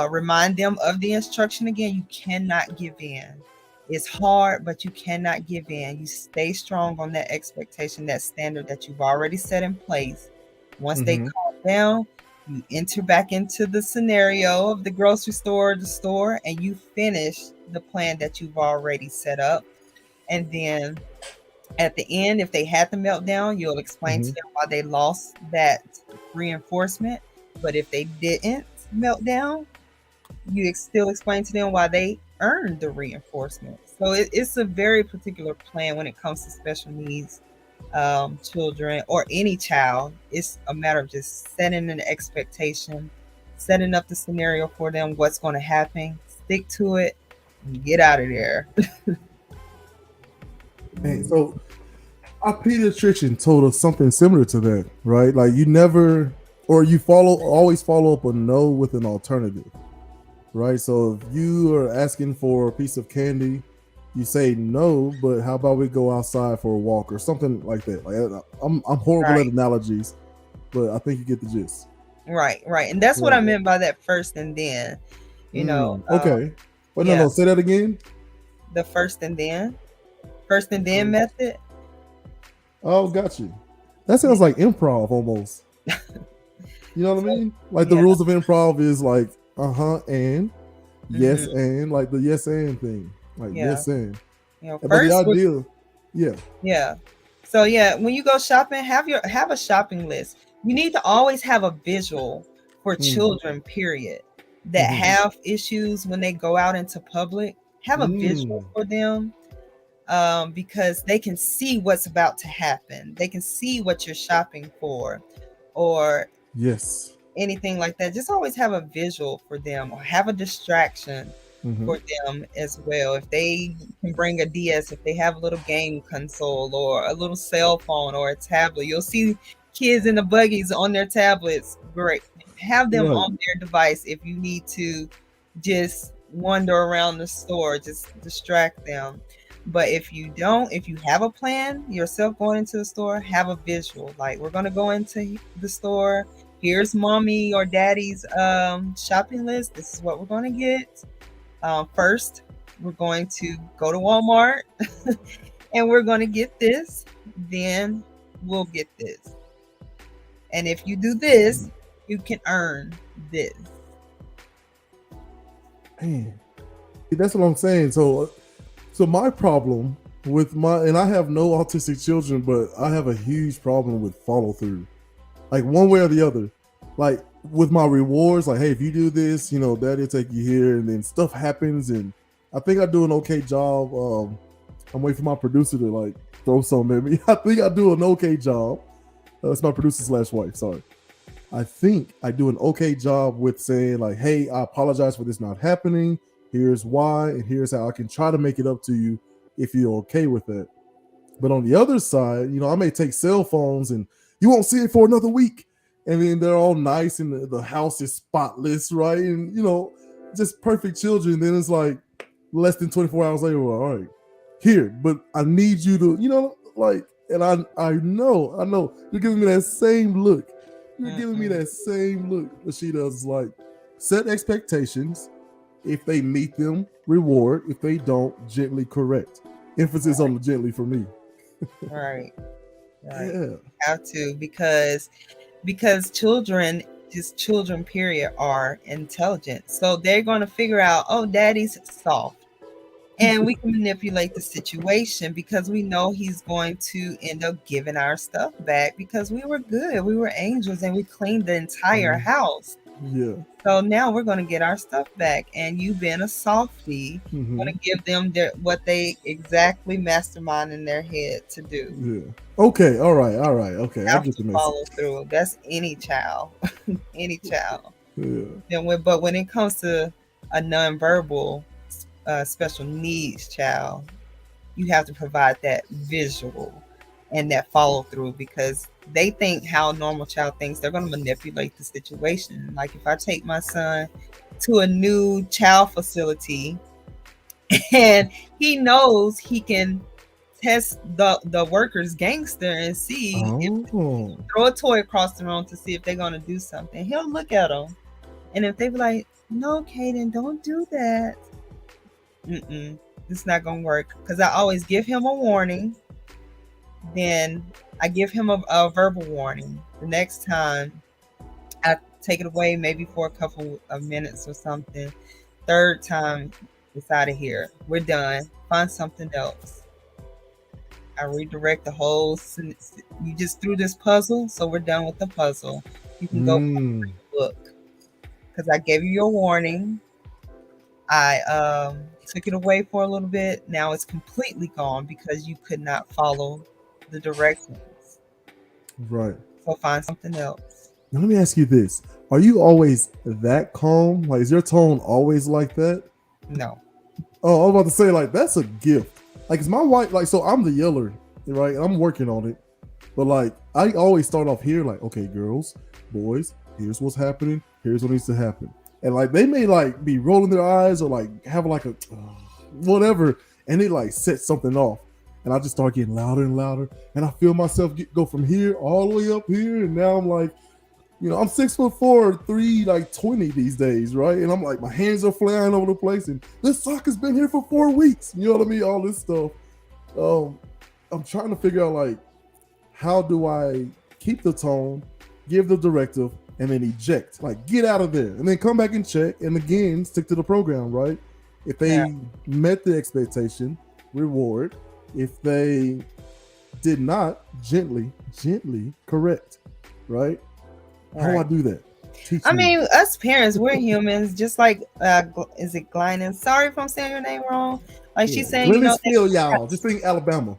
remind them of the instruction again. You cannot give in. It's hard, but you cannot give in. You stay strong on that expectation, that standard that you've already set in place. Once they Mhm. calm down, you enter back into the scenario of the grocery store, the store, and you finish the plan that you've already set up. And then at the end, if they had the meltdown, you'll explain to Mhm. them why they lost that reinforcement. But if they didn't melt down, you still explain to them why they earned the reinforcement. So it's a very particular plan when it comes to special needs children or any child. It's a matter of just setting an expectation, setting up the scenario for them, what's going to happen, stick to it, and get out of there. Hey, so our pediatrician told us something similar to that, right? Like you never, or you always follow up a no with an alternative, right? So if you are asking for a piece of candy, you say no, but how about we go outside for a walk or something like that? Like I'm horrible at Right, analogies, but I think you get the gist. right. And that's what I Right. meant by that first and then, you know, Okay. Wait, no, yeah, no. Say that again. the first and then method. Oh, got you. That Yeah. sounds like improv almost. You know what I So, mean? Like the yeah. rules of improv is like and yes Mhm. and like the yes and thing. Like Yeah. yes and. But the First, idea, yeah. yeah. So yeah, when you go shopping, have a shopping list. You need to always have a visual for Mm, children, period, that mhm, have issues when they go out into public. Have a visual mm, for them, because they can see what's about to happen. They can see what you're shopping for, or yes. anything like that. Just always have a visual for them, or have a distraction Mm-hmm. for them as well. If they can bring a DS, if they have a little game console or a little cell phone or a tablet, you'll see kids in the buggies on their tablets. Great. Have them Right. on their device if you need to just wander around the store, just distract them. But if you don't, if you have a plan yourself going into the store, have a visual. Like, we're going to go into the store. Here's mommy or daddy's shopping list. This is what we're going to get. First, we're going to go to Walmart and we're going to get this. Then we'll get this. And if you do this, you can earn this. Man, that's what I'm saying. So my problem with and I have no autistic children, but I have a huge problem with follow through. like one way or the other. Like with my rewards, like, hey, if you do this, you know, daddy'll take you here, and then stuff happens, and I think I do an okay job. I'm waiting for my producer to like throw something at me. I think I do an okay job. That's my producer / wife. Sorry. I think I do an okay job with saying like, hey, I apologize for this not happening. Here's why, and here's how I can try to make it up to you if you're okay with that. But on the other side, you know, I may take cell phones and you won't see it for another week. And then they're all nice and the house is spotless, right? And, you know, just perfect children. Then it's like less than 24 hours later, well, all right, here, but I need you to, you know, like, and I know, you're giving me that same look. You're giving me that same look that she does. Is like, set expectations. If they meet them, reward. If they don't, gently correct. Emphasis on the gently for me. Right. Yeah. You have to, because children, just children period, are intelligent. So they're going to figure out, oh, daddy's soft. And we can manipulate the situation because we know he's going to end up giving our stuff back because we were good. We were angels and we cleaned the entire house. Yeah. So now we're going to get our stuff back. And you being a softie, going to give them what they exactly mastermind in their head to do. Yeah. Okay. All right. Okay. I get the message. Follow through. That's any child. Any child. Yeah. But when it comes to a nonverbal special needs child, you have to provide that visual and that follow through because they think how a normal child thinks. They're going to manipulate the situation. Like if I take my son to a new child facility and he knows he can test the workers gangster and see if throw a toy across the room to see if they're going to do something, he'll look at them, and if they be like, no, Kaden, don't do that, it's not gonna work, because I always give him a warning, then I give him a verbal warning. The next time I take it away maybe for a couple of minutes or something. Third time, it's out of here, we're done, find something else. I redirect the whole, you just threw this puzzle, so we're done with the puzzle, you can go read the book, because I gave you your warning. I took it away for a little bit. Now it's completely gone because you could not follow the directions. Right. So find something else. Now let me ask you this. Are you always that calm? Like, is your tone always like that? No. Oh, I was about to say, like, that's a gift. Like, it's my wife, like, so I'm the yeller, right? I'm working on it. But, like, I always start off here, like, okay, girls, boys, here's what's happening. Here's what needs to happen. And like they may like be rolling their eyes or like have like a whatever, and they like set something off, and I just start getting louder and louder, and I feel myself go from here all the way up here, and now I'm like, you know, I'm 6'4", 320 these days, right? And I'm like, my hands are flying over the place, and this sock has been here for 4 weeks. You know what I mean? All this stuff. I'm trying to figure out like, how do I keep the tone, give the directive, and then eject, like get out of there, and then come back and check, and again stick to the program, right? If they met the expectation, reward. If they did not, gently correct, right? How do I do that? Teach me. Mean, us parents, we're humans, just like is it Glynis? Sorry if I'm saying your name wrong. Like she's saying, Glynis, y'all. Just think Alabama.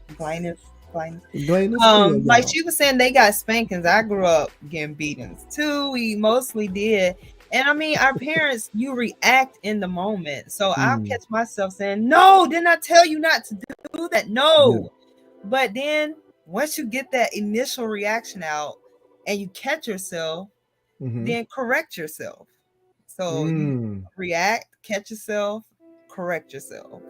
Glynis. Like she was saying, they got spankings. I grew up getting beatings too. We mostly did. And I mean, our parents, you react in the moment. So I'll catch myself saying, no, didn't I tell you not to do that? No. But then once you get that initial reaction out and you catch yourself, then correct yourself. So you react, catch yourself, correct yourself.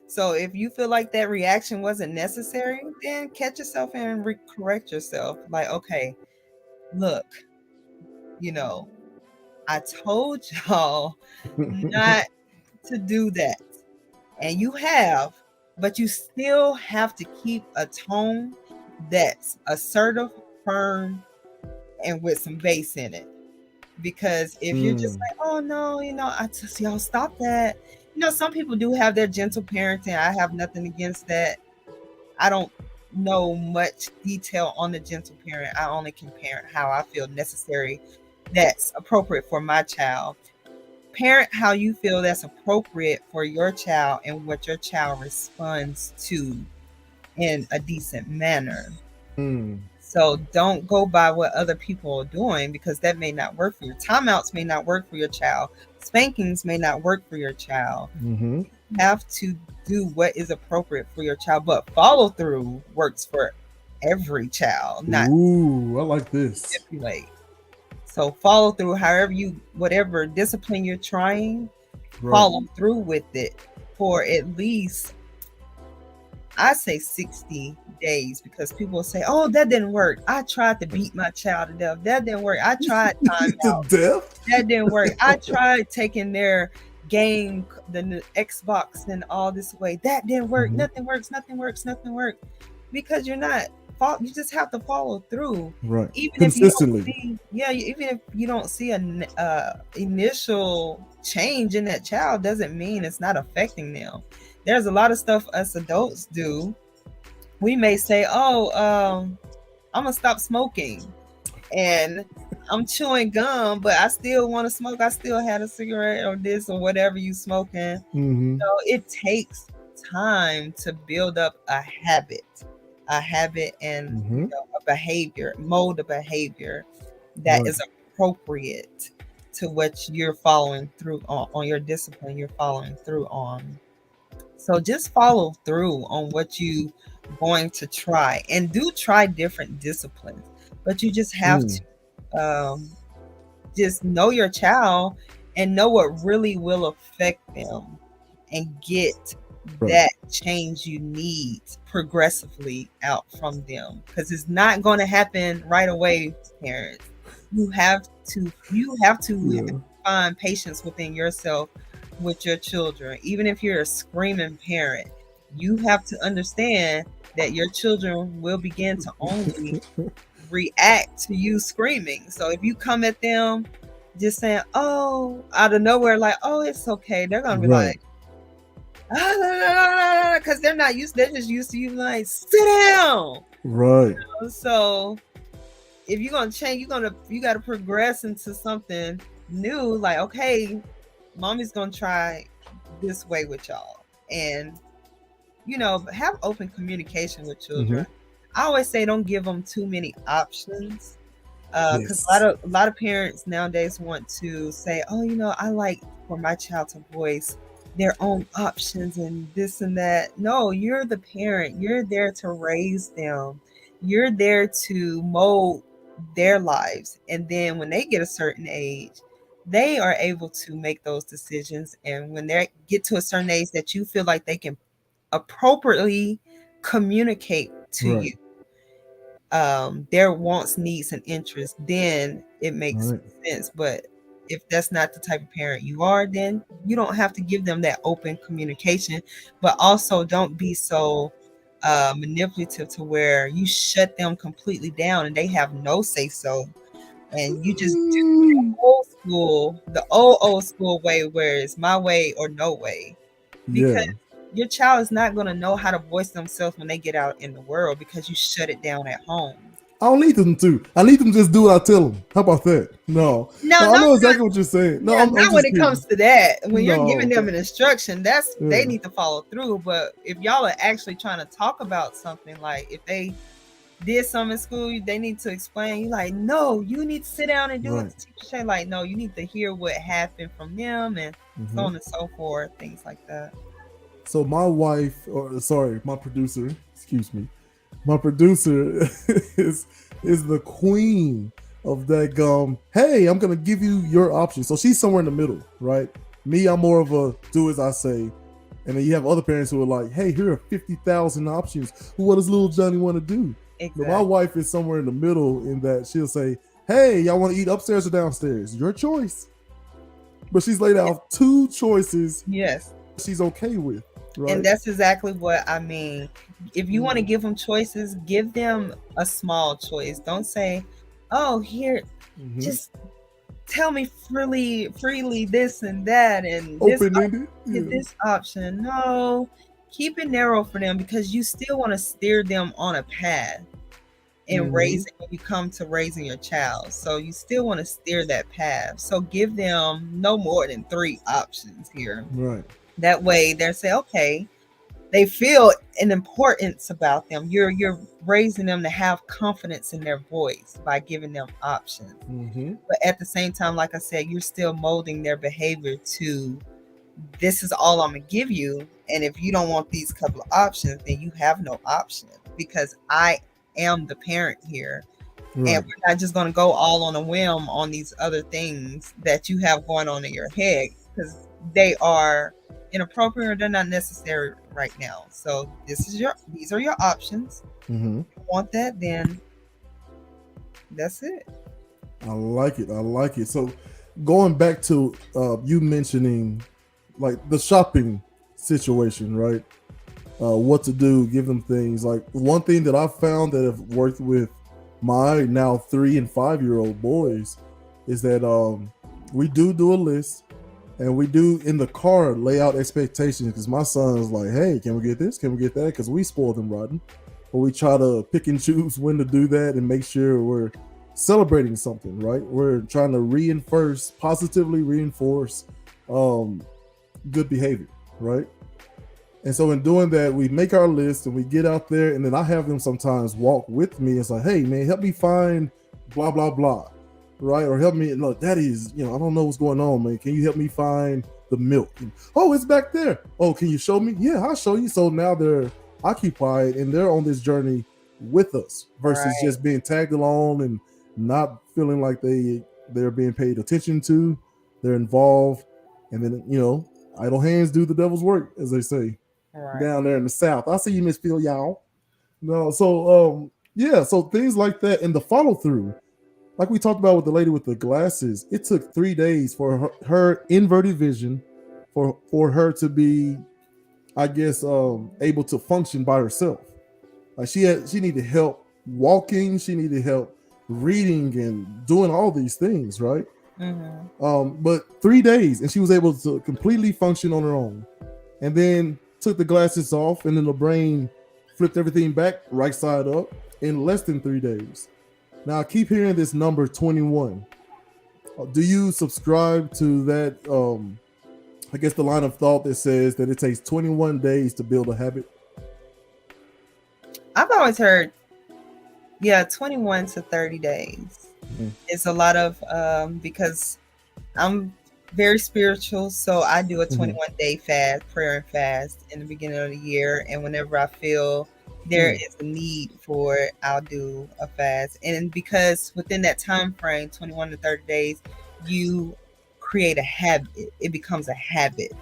So if you feel like that reaction wasn't necessary, then catch yourself and correct yourself. Like, okay, look, you know, I told y'all not to do that. And you have, but you still have to keep a tone that's assertive, firm, and with some bass in it. Because if you're just like, oh no, you know, I just, y'all stop that. You know, some people do have their gentle parenting. I have nothing against that. I don't know much detail on the gentle parent. I only can parent how I feel necessary, that's appropriate for my child. Parent how you feel that's appropriate for your child and what your child responds to in a decent manner. So don't go by what other people are doing, because that may not work for you. Timeouts may not work for your child. Spankings may not work for your child. Mm-hmm. You have to do what is appropriate for your child, but follow through works for every child, not Ooh, I like this. manipulate. So follow through, however whatever discipline you're trying, Right. follow through with it for at least, I say 60 days, because people say, oh, that didn't work. I tried to beat my child to death. That didn't work. I tried time To out. death? That didn't work. I tried taking their game, the Xbox and all this away. That didn't work. Mhm. Nothing works. Nothing works. Nothing works. Because you just have to follow through. Right. Even Consistently. if you don't see, even if you don't see an initial change in that child, doesn't mean it's not affecting them. There's a lot of stuff us adults do. We may say, oh, I'm gonna stop smoking, and I'm chewing gum, but I still want to smoke. I still had a cigarette or this or whatever you smoking. Mm-hmm. So it takes time to build up a habit and Mm-hmm. a behavior, mold of behavior that Right. is appropriate to what you're following through on your discipline you're following through on. So just follow through on what you going to try, and do try different disciplines, but you just have to just know your child and know what really will affect them, and get Right. that change you need progressively out from them, because it's not going to happen right away, parents. You have to Yeah. find patience within yourself with your children. Even if you're a screaming parent, you have to understand that your children will begin to only react to you screaming. So if you come at them just saying, oh, out of nowhere, like, oh, it's okay, they're gonna be Right. like, because they're just used to you like, sit down. Right. So if you're gonna change, you gotta progress into something new. Like, okay, mommy's gonna try this way with y'all, and have open communication with children. I always say don't give them too many options, because Yes. a lot of parents nowadays want to say, oh, I like for my child to voice their own options and this and that. No, you're the parent. You're there to raise them. You're there to mold their lives. And then when they get a certain age, they are able to make those decisions. And when they get to a certain age that you feel like they can appropriately communicate to Right. you their wants, needs, and interests, then it makes Right. sense. But if that's not the type of parent you are, then you don't have to give them that open communication. But also don't be so manipulative to where you shut them completely down and they have no say so, and you just do Mm. the old school way, where it's my way or no way. Because Yeah. your child is not going to know how to voice themselves when they get out in the world, because you shut it down at home. I don't need them to. I need them to just do what I tell them. How about that? No. No, I know exactly what you're saying. No, I'm not just when it kidding. comes to that. When you're No. giving them an instruction, they Yeah. need to follow through. But if y'all are actually trying to talk about something, like if they did something in school, they need to explain. You like, no, you need to sit down and do what the teacher say. Like, no, you need to hear what happened from them, and so on and so forth, things like that. So my wife, or sorry, my producer, excuse me, my producer is the queen of that gum. Hey, I'm gonna give you your option. So she's somewhere in the middle, right? Me, I'm more of a do as I say. And then you have other parents who are like, hey, here are 50,000 options. What does little Johnny want to do? Exactly. So my wife is somewhere in the middle, in that she'll say, hey, y'all want to eat upstairs or downstairs? Your choice. But she's laid out two choices. Yes. She's okay with. Right? And that's exactly what I mean. If you want to give them choices, give them a small choice. Don't say, oh, here, just tell me freely this and that, and open-ended. this option. No, keep it narrow for them, because you still want to steer them on a path in raising, when you come to raising your child. So you still want to steer that path. So give them no more than 3 options here. Right. That way they're saying, okay, they feel an importance about them. You're raising them to have confidence in their voice by giving them options. But at the same time, like I said, you're still molding their behavior to, this is all I'm gonna give you, and if you don't want these couple of options, then you have no option, because I am the parent here. Right. And we're not just gonna go all on a whim on these other things that you have going on in your head, because they are inappropriate or they're not necessary right now. So these are your options. If you want that, then that's it. I like it. So going back to you mentioning like the shopping situation, right? What to do, give them things. Like one thing that I've found that have worked with my now 3 and 5-year-old boys is that we do a list, and we do in the car lay out expectations, because my son is like, hey, can we get this? Can we get that? Because we spoil them rotten. But we try to pick and choose when to do that and make sure we're celebrating something, right? We're trying to positively reinforce good behavior, right? And so in doing that, we make our list and we get out there, and then I have them sometimes walk with me. It's like, hey man, help me find blah, blah, blah. Right? Or help me, look, daddy's, I don't know what's going on, man. Can you help me find the milk? Oh, it's back there. Oh, can you show me? Yeah, I'll show you. So now they're occupied and they're on this journey with us versus just being tagged along and not feeling like they're being paid attention to. They're involved. And then, idle hands do the devil's work, as they say down there in the South. I see you, Miss Phil, y'all. No, so so things like that, and the follow through. Like we talked about with the lady with the glasses, it took 3 days for her inverted vision, for her to be, I guess, able to function by herself. Like she needed help walking, she needed help reading and doing all these things, right? But 3 days, and she was able to completely function on her own. And then took the glasses off, and then the brain flipped everything back right side up in less than 3 days. Now I keep hearing this number 21. Do you subscribe to that? I guess the line of thought that says that it takes 21 days to build a habit. I've always heard, 21 to 30 days. It's a lot of because I'm very spiritual, so I do a 21-day fast, prayer and fast in the beginning of the year, and whenever I feel there is a need for it, I'll do a fast. And because within that time frame, 21 to 30 days, you create a habit. It becomes a habit.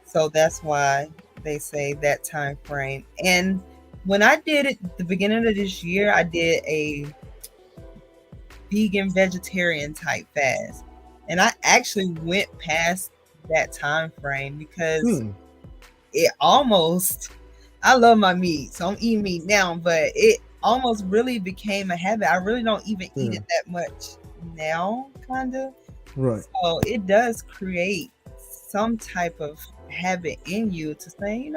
So that's why they say that time frame. And when I did it at the beginning of this year, I did a vegan vegetarian type fast, and I actually went past that time frame because it almost, I love my meat, so I'm eating meat now, but it almost really became a habit. I really don't even eat it that much now, kind of. Right. So it does create some type of habit in you to say,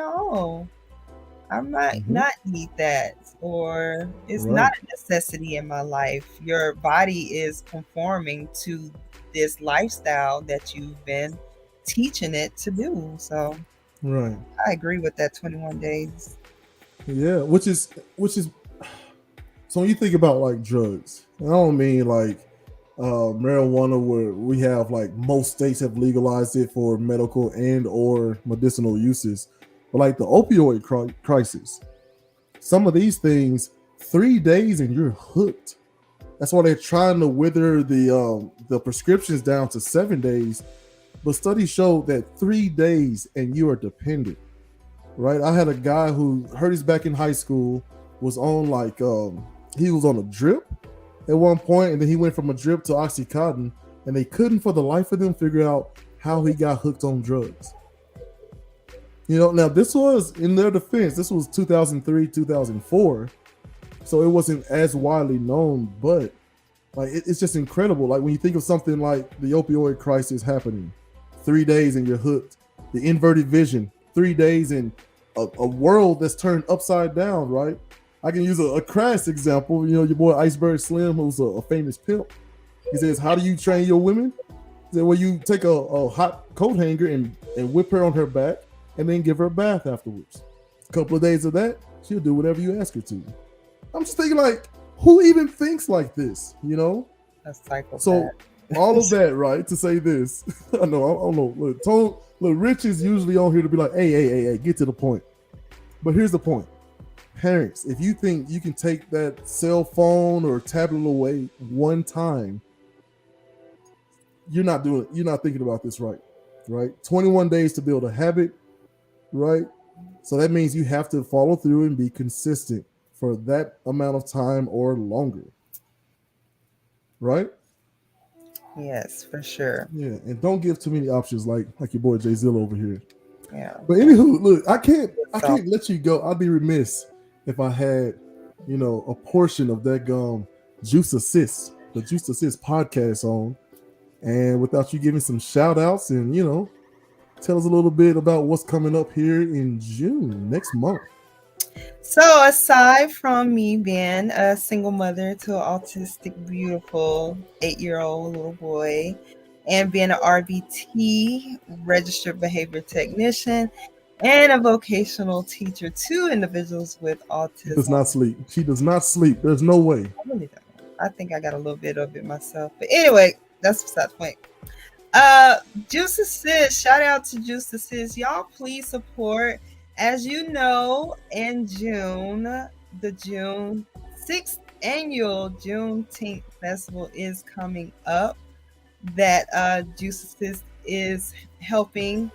I might not eat that, or it's not a necessity in my life. Your body is conforming to this lifestyle that you've been teaching it to do. So I agree with that 21 days. Yeah, which is so when you think about like drugs, I don't mean like marijuana, where we have like most states have legalized it for medical and or medicinal uses, but like the opioid crisis, some of these things, 3 days and you're hooked. That's why they're trying to wither the prescriptions down to 7 days. But studies show that 3 days and you are dependent, right? I had a guy who hurt his back in high school, was on like, he was on a drip at one point, and then he went from a drip to Oxycontin, and they couldn't for the life of them figure out how he got hooked on drugs. Now this was, in their defense, this was 2003, 2004. So it wasn't as widely known, but like it's just incredible. Like when you think of something like the opioid crisis happening, 3 days and you're hooked. The inverted vision, 3 days and a world that's turned upside down, right? I can use a crass example. You know, your boy Iceberg Slim, who's a famous pimp. He says, "How do you train your women?" He said, "Well, you take a hot coat hanger and whip her on her back, and then give her a bath afterwards. A couple of days of that, she'll do whatever you ask her to." I'm just thinking, like, who even thinks like this? You know? A psychopath. So all of that, right? To say this, I know, I don't know. Look, Rich is usually on here to be like, hey, get to the point. But here's the point. Parents, if you think you can take that cell phone or tablet away one time, you're not thinking about this right? 21 days to build a habit, right? So that means you have to follow through and be consistent for that amount of time or longer, right? Yes, for sure. Yeah, and don't give too many options like your boy Jay Zilla over here. Yeah. But anywho, look, I can't let you go. I'd be remiss if I had, a portion of that the Juice Assist podcast on, and without you giving some shout outs and tell us a little bit about what's coming up here in June next month. So aside from me being a single mother to an autistic, beautiful 8-year-old little boy, and being an RBT, registered behavior technician, and a vocational teacher to individuals with autism. She does not sleep. She does not sleep. There's no way. I really don't. I think I got a little bit of it myself. But anyway, that's beside the point. Juice Assist, shout out to Juice Assist. Y'all please support. As you know, in June, the June 6th annual Juneteenth Festival is coming up that Juice Assist is helping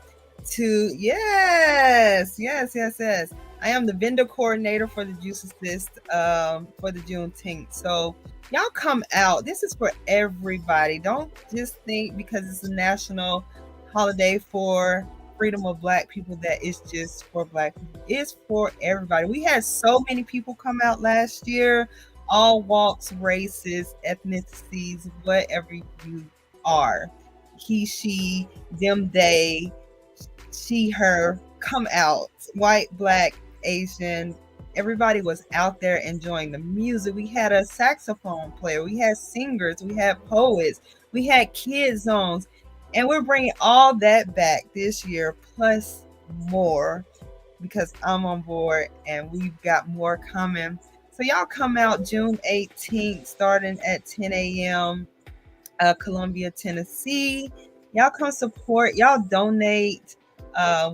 to, yes. I am the vendor coordinator for the Juice Assist for the Juneteenth. So y'all come out. This is for everybody. Don't just think because it's a national holiday for freedom of Black people that it's just for Black people. It's for everybody. We had so many people come out last year, all walks, races, ethnicities, whatever you are. He, she, them, they, she, her, come out. White, Black, Asian, everybody was out there enjoying the music. We had a saxophone player, we had singers, we had poets, we had kid zones. And we're bringing all that back this year, plus more, because I'm on board and we've got more coming. So y'all come out June 18th, starting at 10 a.m., Columbia, Tennessee. Y'all come support. Y'all donate.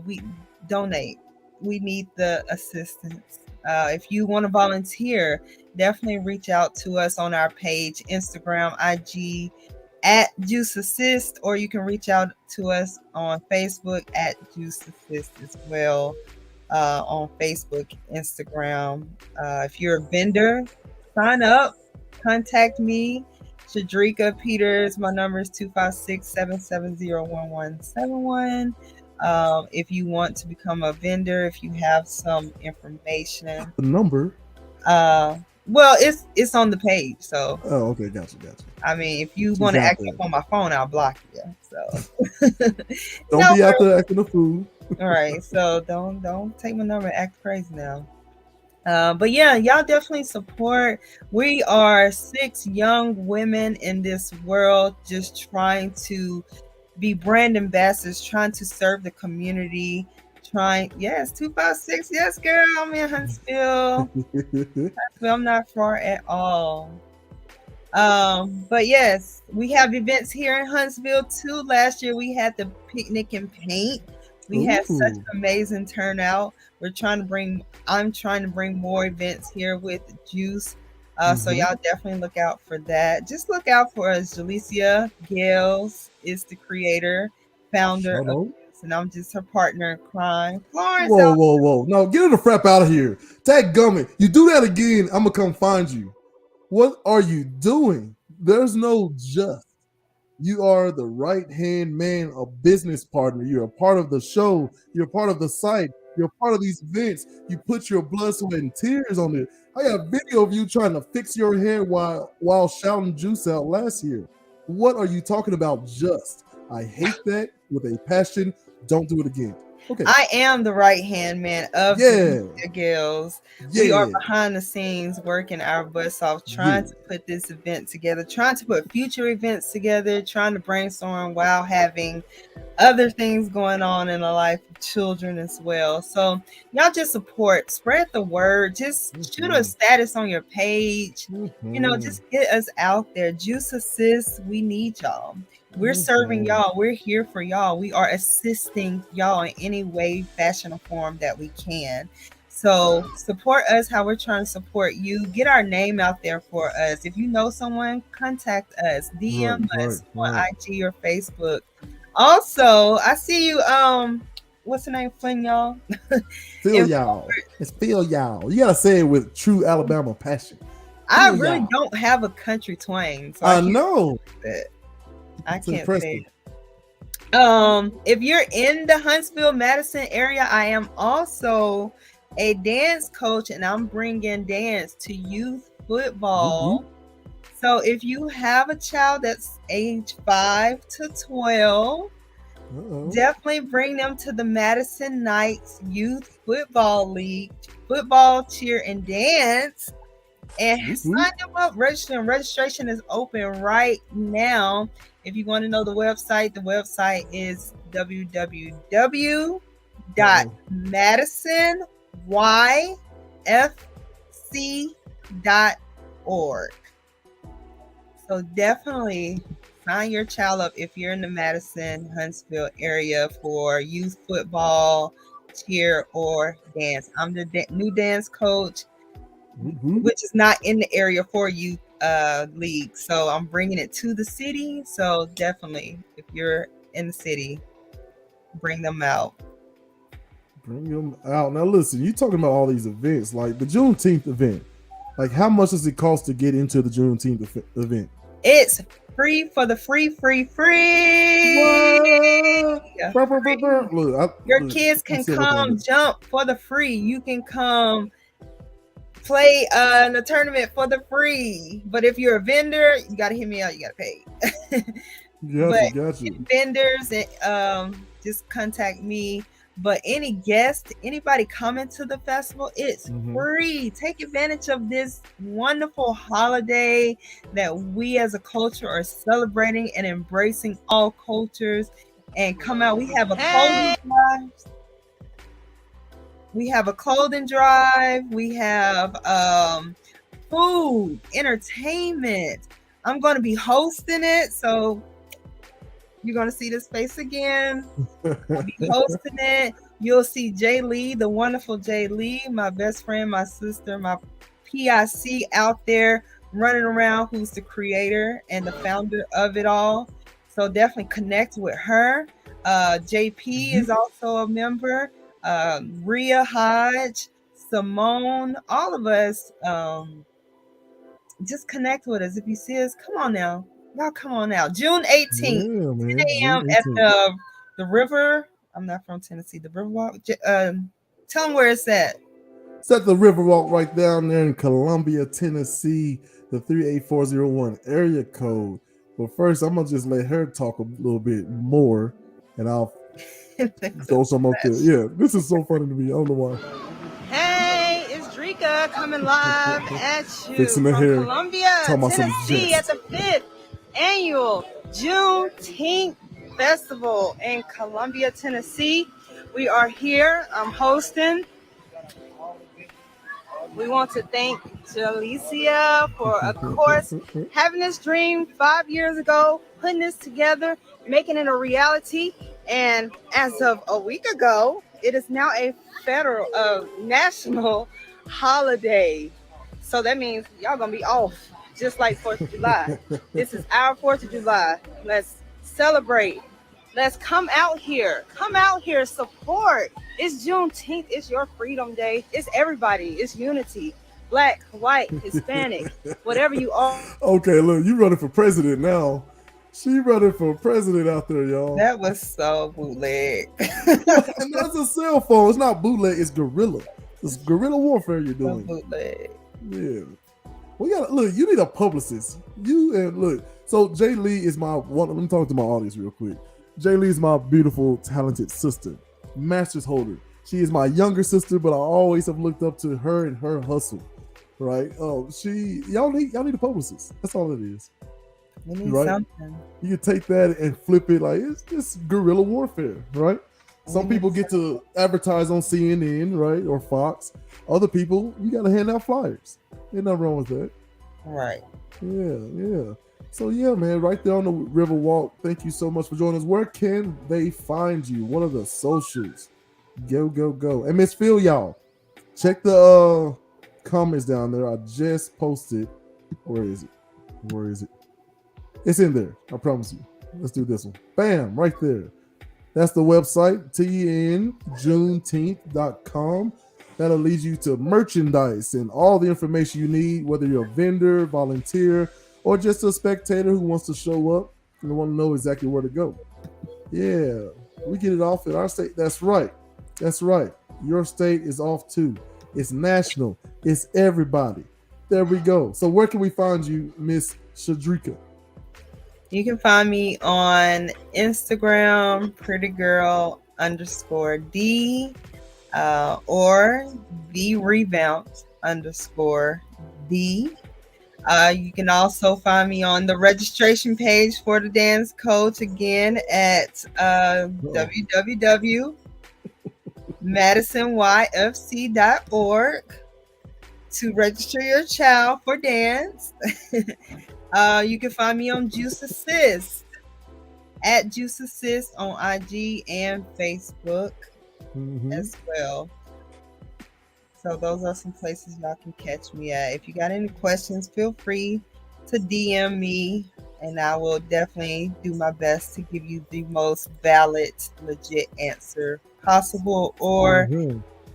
We donate. We need the assistance. If you want to volunteer, definitely reach out to us on our page, Instagram, IG, at Juice Assist, or you can reach out to us on Facebook at Juice Assist as well, on Facebook, Instagram. If you're a vendor, sign up, contact me, Shadericka Peters. My number is 256-770-1171. If you want to become a vendor, if you have some information, the number. Well, it's on the page. So. Oh, okay, gotcha. I mean, if you want to act up on my phone, I'll block you. So. Don't be out there acting a fool. All right, so don't take my number and act crazy now. But yeah, y'all definitely support. We are 6 young women in this world just trying to be brand ambassadors, trying to serve the community. Yes, 256. Yes, girl, I'm in Huntsville. I'm not far at all. But yes, we have events here in Huntsville too. Last year we had the picnic and paint. We had such amazing turnout. I'm trying to bring more events here with Juice. So y'all definitely look out for that. Just look out for us. Jalecia Gales is the creator, founder of Juice, and I'm just her partner in crime. Florence. Whoa. No, get her the frap out of here. Tag gummit. You do that again, I'm gonna come find you. What are you doing? There's no just. You are the right-hand man, a business partner. You're a part of the show. You're a part of the site. You're a part of these events. You put your blood, sweat, and tears on it. I got a video of you trying to fix your hair while shouting Juice out last year. What are you talking about just? I hate that with a passion. Don't do it again. Okay. I am the right hand man of Yeah. the Gals. Yeah. We are behind the scenes working our butts off, trying to put this event together, trying to put future events together, trying to brainstorm while having other things going on in the life of children as well. So y'all just support, spread the word, just shoot a status on your page. Just get us out there. Juice Assist, we need y'all. We're serving y'all. We're here for y'all. We are assisting y'all in any way, fashion, or form that we can. So support us how we're trying to support you. Get our name out there for us. If you know someone, contact us. DM us on IG or Facebook. Also, I see you. What's the name? Flynn, y'all. Feel y'all. It's feel y'all. You gotta say it with true Alabama passion. I really don't have a country twang. So I know. I can't say it. If you're in the Huntsville, Madison area, I am also a dance coach, and I'm bringing dance to youth football. So if you have a child that's age 5 to 12, definitely bring them to the Madison Knights Youth Football League, football, cheer, and dance, and sign them up. Registration is open right now. If you want to know the website is www.madisonyfc.org. So definitely sign your child up if you're in the Madison, Huntsville area for youth football, cheer, or dance. I'm the new dance coach, which is not in the area for youth league. So I'm bringing it to the city. So definitely, if you're in the city, bring them out. Bring them out. Now listen, you talking about all these events, like the Juneteenth event. Like, how much does it cost to get into the Juneteenth event? It's free for the free. Yeah. Look, your kids can come jump for the free. You can come play in a tournament for the free. But if you're a vendor, you got to hit me out. You got to pay. Gotcha. Vendors, just contact me. But any guest, anybody coming to the festival, it's free. Take advantage of this wonderful holiday that we as a culture are celebrating and embracing all cultures. And come out. We have a clothing drive. We have a clothing drive. We have food, entertainment. I'm going to be hosting it, so you're going to see this face again. I'll be hosting it. You'll see Jay Lee, the wonderful Jay Lee, my best friend, my sister, my PIC out there running around, who's the creator and the founder of it all. So definitely connect with her. JP is also a member. Rhea Hodge, Simone, all of us. Just connect with us. If you see us, come on now. Y'all come on now. June 18th, 10 a.m. at the river. I'm not from Tennessee. The Riverwalk. Tell them where it's at. It's at the Riverwalk right down there in Columbia, Tennessee, the 38401 area code. But first, I'm going to just let her talk a little bit more, and I'll throw some up there. Yeah, this is so funny to me. I don't know why. Hey, it's Shadericka coming live at you Fixing the from hair. Columbia, Tennessee at the 5th annual Juneteenth Festival in Columbia, Tennessee. We are here. I'm hosting. We want to thank Jalicia for, of course, having this dream 5 years ago, putting this together, making it a reality. And as of a week ago, it is now a federal, national holiday. So that means y'all gonna be off, just like 4th of July. This is our 4th of July. Let's celebrate. Let's come out here. Come out here, support. It's Juneteenth. It's your freedom day. It's everybody. It's unity. Black, white, Hispanic, whatever you are. Okay, look, you running for president now. She running for president out there, y'all. That was so bootleg. And that's a cell phone. It's not bootleg. It's guerrilla. It's guerrilla warfare you're doing. Bootleg. Yeah. We got look. You need a publicist. You and look. So Jay Lee is my one. Let me talk to my audience real quick. Jay Lee is my beautiful, talented sister. master's holder. She is my younger sister, but I always have looked up to her and her hustle. Right? Y'all need a publicist. That's all it is. We need Right? something. You can take that and flip it like it's just guerrilla warfare, right? Some people get to advertise on CNN, right, or Fox. Other people, you got to hand out flyers. Ain't nothing wrong with that. Right. Yeah. So yeah, man, right there on the River Walk. Thank you so much for joining us. Where can they find you? What are the socials? Go. And Miss Phil, y'all, check the comments down there. I just posted. Where is it? It's in there. I promise you. Let's do this one. Bam, right there. That's the website, tnjuneteenth.com. That'll lead you to merchandise and all the information you need, whether you're a vendor, volunteer, or just a spectator who wants to show up and want to know exactly where to go. Yeah, we get it off in our state. That's right. Your state is off too. It's national. It's everybody. There we go. So where can we find you, Miss Shadericka? You can find me on Instagram, prettygirl_D, or therevamped_D. You can also find me on the registration page for the dance coach again at www.madisonyfc.org to register your child for dance. You can find me on Juice Assist at Juice Assist on IG and Facebook as well. So those are some places y'all can catch me at. If you got any questions, feel free to DM me, and I will definitely do my best to give you the most valid, legit answer possible, or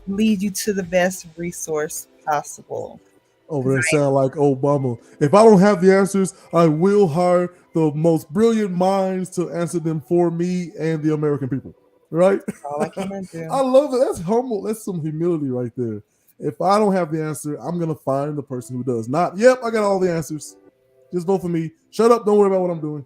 lead you to the best resource possible. Over there sound like Obama. If I don't have the answers, I will hire the most brilliant minds to answer them for me and the American people. Right? All I can do. I love it. That's humble. That's some humility right there. If I don't have the answer, I'm going to find the person who does. Not, yep, I got all the answers. Just vote for me. Shut up. Don't worry about what I'm doing.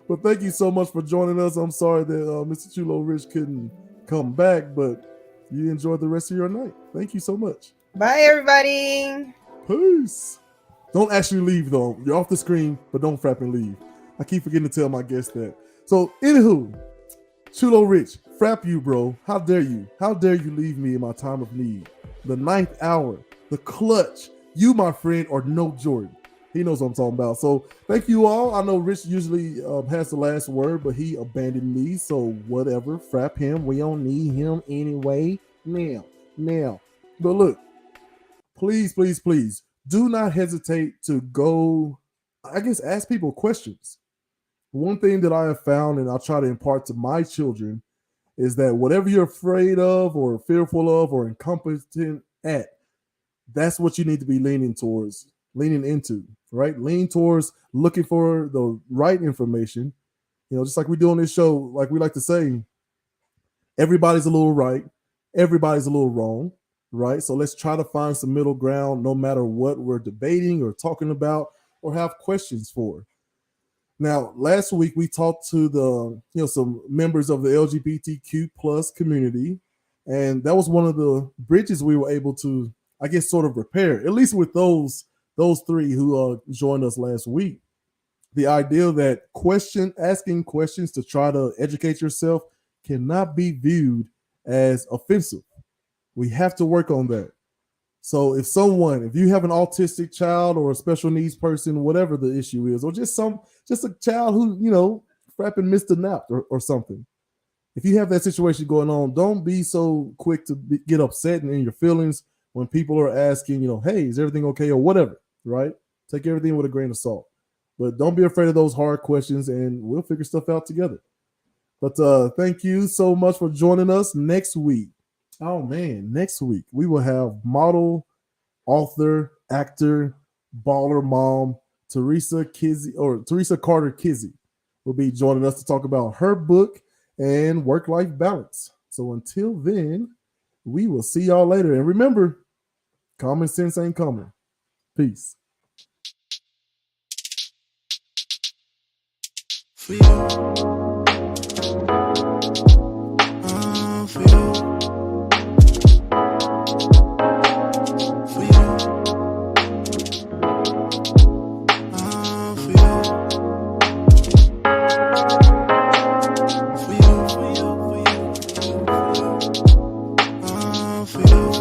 But thank you so much for joining us. I'm sorry that Mr. Chulo Rich couldn't come back, but you enjoy the rest of your night. Thank you so much. Bye, everybody. Peace. Don't actually leave, though. You're off the screen, but don't frap and leave. I keep forgetting to tell my guests that. So, anywho, Chulo Rich, frap you, bro. How dare you? How dare you leave me in my time of need? The 9th hour, the clutch. You, my friend, are no Jordan. He knows what I'm talking about. So, thank you all. I know Rich usually has the last word, but he abandoned me. So, whatever. Frap him. We don't need him anyway. Now. But look. Please, do not hesitate to go, ask people questions. One thing that I have found, and I'll try to impart to my children, is that whatever you're afraid of or fearful of or incompetent at, that's what you need to be leaning into, right? Lean towards looking for the right information. Just like we do on this show, like we like to say, everybody's a little right, everybody's a little wrong. Right. So let's try to find some middle ground, no matter what we're debating or talking about or have questions for. Now, last week we talked to some members of the LGBTQ plus community, and that was one of the bridges we were able to, sort of repair, at least with those three who joined us last week. The idea that asking questions to try to educate yourself cannot be viewed as offensive. We have to work on that. So if you have an autistic child or a special needs person, whatever the issue is, or just a child who, frapping missed a nap or something. If you have that situation going on, don't be so quick to get upset and in your feelings when people are asking, hey, is everything okay or whatever, right? Take everything with a grain of salt. But don't be afraid of those hard questions, and we'll figure stuff out together. But thank you so much for joining us. Next week we will have model, author, actor, baller mom, Teresa Carter Kizzy will be joining us to talk about her book and work-life balance. So until then, we will see y'all later. And remember, common sense ain't coming. Peace. For you. for you.